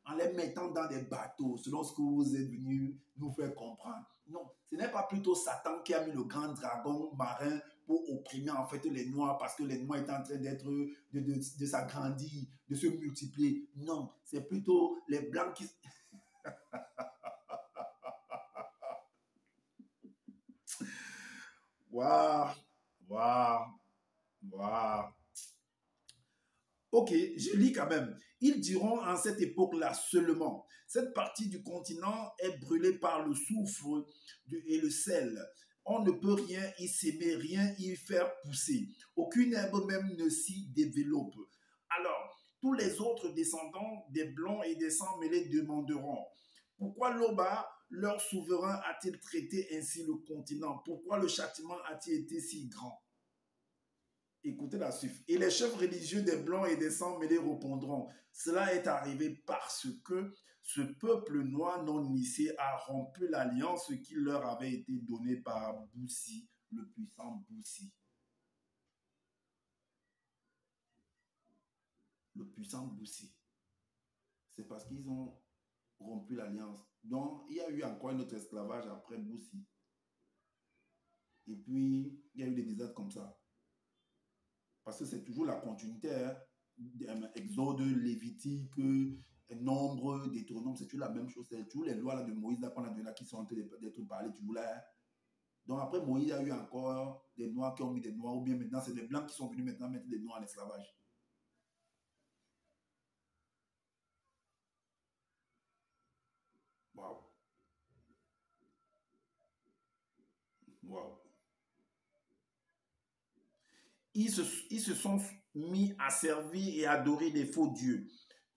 en les mettant dans des bateaux, selon ce que vous êtes venus nous faire comprendre. Non, ce n'est pas plutôt Satan qui a mis le grand dragon marin pour opprimer en fait les Noirs parce que les Noirs étaient en train de s'agrandir, de se multiplier. Non, c'est plutôt les Blancs qui... Waouh, waouh, waouh. Ok, je lis quand même. Ils diront en cette époque-là seulement, cette partie du continent est brûlée par le soufre et le sel. On ne peut rien y s'aimer, rien y faire pousser. Aucune herbe même ne s'y développe. Alors, tous les autres descendants des Blancs et des sang-mêlés demanderont, pourquoi Loba, leur souverain, a-t-il traité ainsi le continent? Pourquoi le châtiment a-t-il été si grand? Écoutez la suite. Et les chefs religieux des Blancs et des sang-mêlés répondront, cela est arrivé parce que ce peuple noir non initié a rompu l'alliance qui leur avait été donnée par Boussi, le puissant Boussi. Le puissant Boussi. C'est parce qu'ils ont rompu l'alliance. Donc, il y a eu encore un autre esclavage après Boussi. Et puis, il y a eu des désastres comme ça. Parce que c'est toujours la continuité, hein. Exode, Lévitique, Nombre, Deutéronome, c'est toujours la même chose. C'est toujours les lois là, de Moïse qu'on a donné là, qui sont en train d'être parlées toujours là. Hein. Donc après Moïse, il y a eu encore des Noirs qui ont mis des Noirs, ou bien maintenant c'est des Blancs qui sont venus maintenant mettre des Noirs en esclavage. Waouh. Waouh. Ils se sont mis à servir et adorer des faux dieux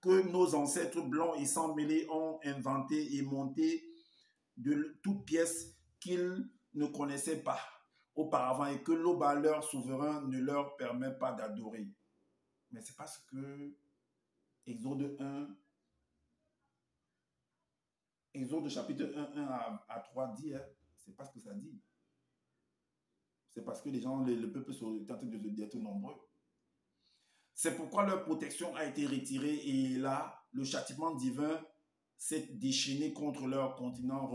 que nos ancêtres blancs et sans mêlés ont inventés et montés de toutes pièces qu'ils ne connaissaient pas auparavant et que l'Oba, leur souverain, ne leur permet pas d'adorer. Mais c'est parce que Exode 1, Exode chapitre 1 à 3 dit, hein, c'est pas ce que ça dit. C'est parce que les gens, le peuple est en train d'être nombreux. C'est pourquoi leur protection a été retirée et là, le châtiment divin s'est déchaîné contre leur continent.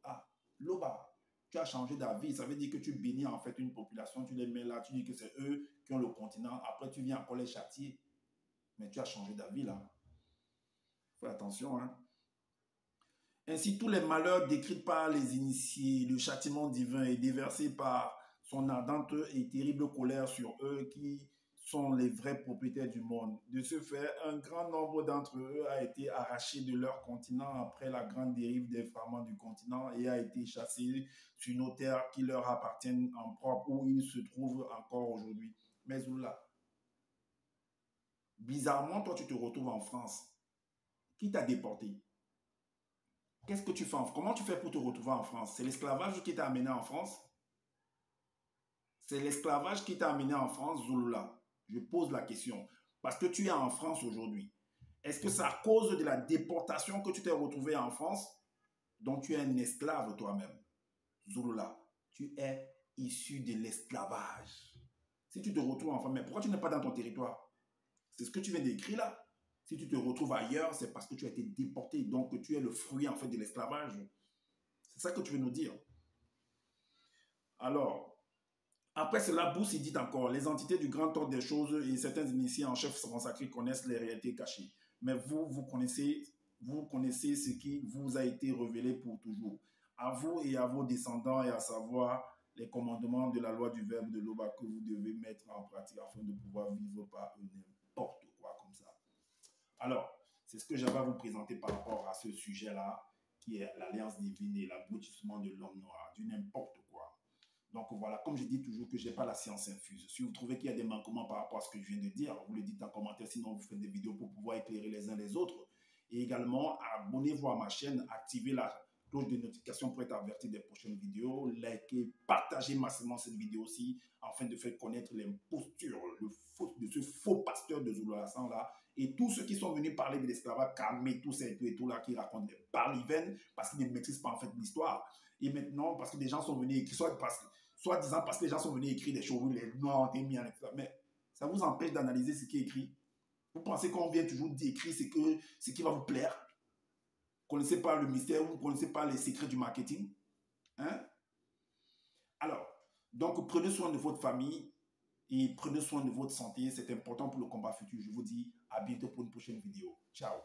Ah, Loba, tu as changé d'avis. Ça veut dire que tu bénis en fait une population, tu les mets là, tu dis que c'est eux qui ont le continent. Après, tu viens encore les châtier. Mais tu as changé d'avis là. Fais attention, hein. Ainsi, tous les malheurs décrits par les initiés, le châtiment divin est déversé par son ardente et terrible colère sur eux qui sont les vrais propriétaires du monde. De ce fait, un grand nombre d'entre eux a été arraché de leur continent après la grande dérive des fragments du continent et a été chassé sur nos terres qui leur appartiennent en propre où ils se trouvent encore aujourd'hui. Mais Zoula, bizarrement, toi tu te retrouves en France. Qui t'a déporté? Qu'est-ce que tu fais en France? Comment tu fais pour te retrouver en France? C'est l'esclavage qui t'a amené en France? C'est l'esclavage qui t'a amené en France, Zulula? Je pose la question. Parce que tu es en France aujourd'hui. Est-ce que c'est à cause de la déportation que tu t'es retrouvé en France? Donc tu es un esclave toi-même. Zulula, tu es issu de l'esclavage. Si tu te retrouves en France, mais pourquoi tu n'es pas dans ton territoire? C'est ce que tu viens d'écrire là. Si tu te retrouves ailleurs, c'est parce que tu as été déporté. Donc tu es le fruit en fait de l'esclavage. C'est ça que tu veux nous dire. Alors, après cela, Bous il dit encore, les entités du grand ordre des choses et certains initiés en chef consacrés connaissent les réalités cachées. Mais vous connaissez ce qui vous a été révélé pour toujours. À vous et à vos descendants, et à savoir les commandements de la loi du verbe de l'Oba que vous devez mettre en pratique afin de pouvoir vivre par n'importe quoi comme ça. Alors, c'est ce que j'avais à vous présenter par rapport à ce sujet-là, qui est l'alliance divine et l'abrutissement de l'homme noir, du n'importe quoi. Donc voilà, comme je dis toujours que je n'ai pas la science infuse. Si vous trouvez qu'il y a des manquements par rapport à ce que je viens de dire, vous le dites en commentaire, sinon vous faites des vidéos pour pouvoir éclairer les uns les autres. Et également, abonnez-vous à ma chaîne, activez la cloche de notification pour être averti des prochaines vidéos. Likez, partagez massivement cette vidéo aussi afin de faire connaître l'imposture, de ce faux pasteur de Zulu-Hassan là. Et tous ceux qui sont venus parler de l'esclavage, Kamé, tout ça et tout là, qui racontent des balivernes parce qu'ils ne maîtrisent pas en fait l'histoire. Et maintenant, parce que des gens sont venus écrire, soit disant parce que les gens sont venus écrire des choses, les noirs ont été mis en esclavage. Mais ça vous empêche d'analyser ce qui est écrit. Vous pensez qu'on vient toujours d'écrire ce qui va vous plaire? Vous ne connaissez pas le mystère, vous ne connaissez pas les secrets du marketing? Hein? Alors, donc prenez soin de votre famille et prenez soin de votre santé. C'est important pour le combat futur. Je vous dis à bientôt pour une prochaine vidéo. Ciao.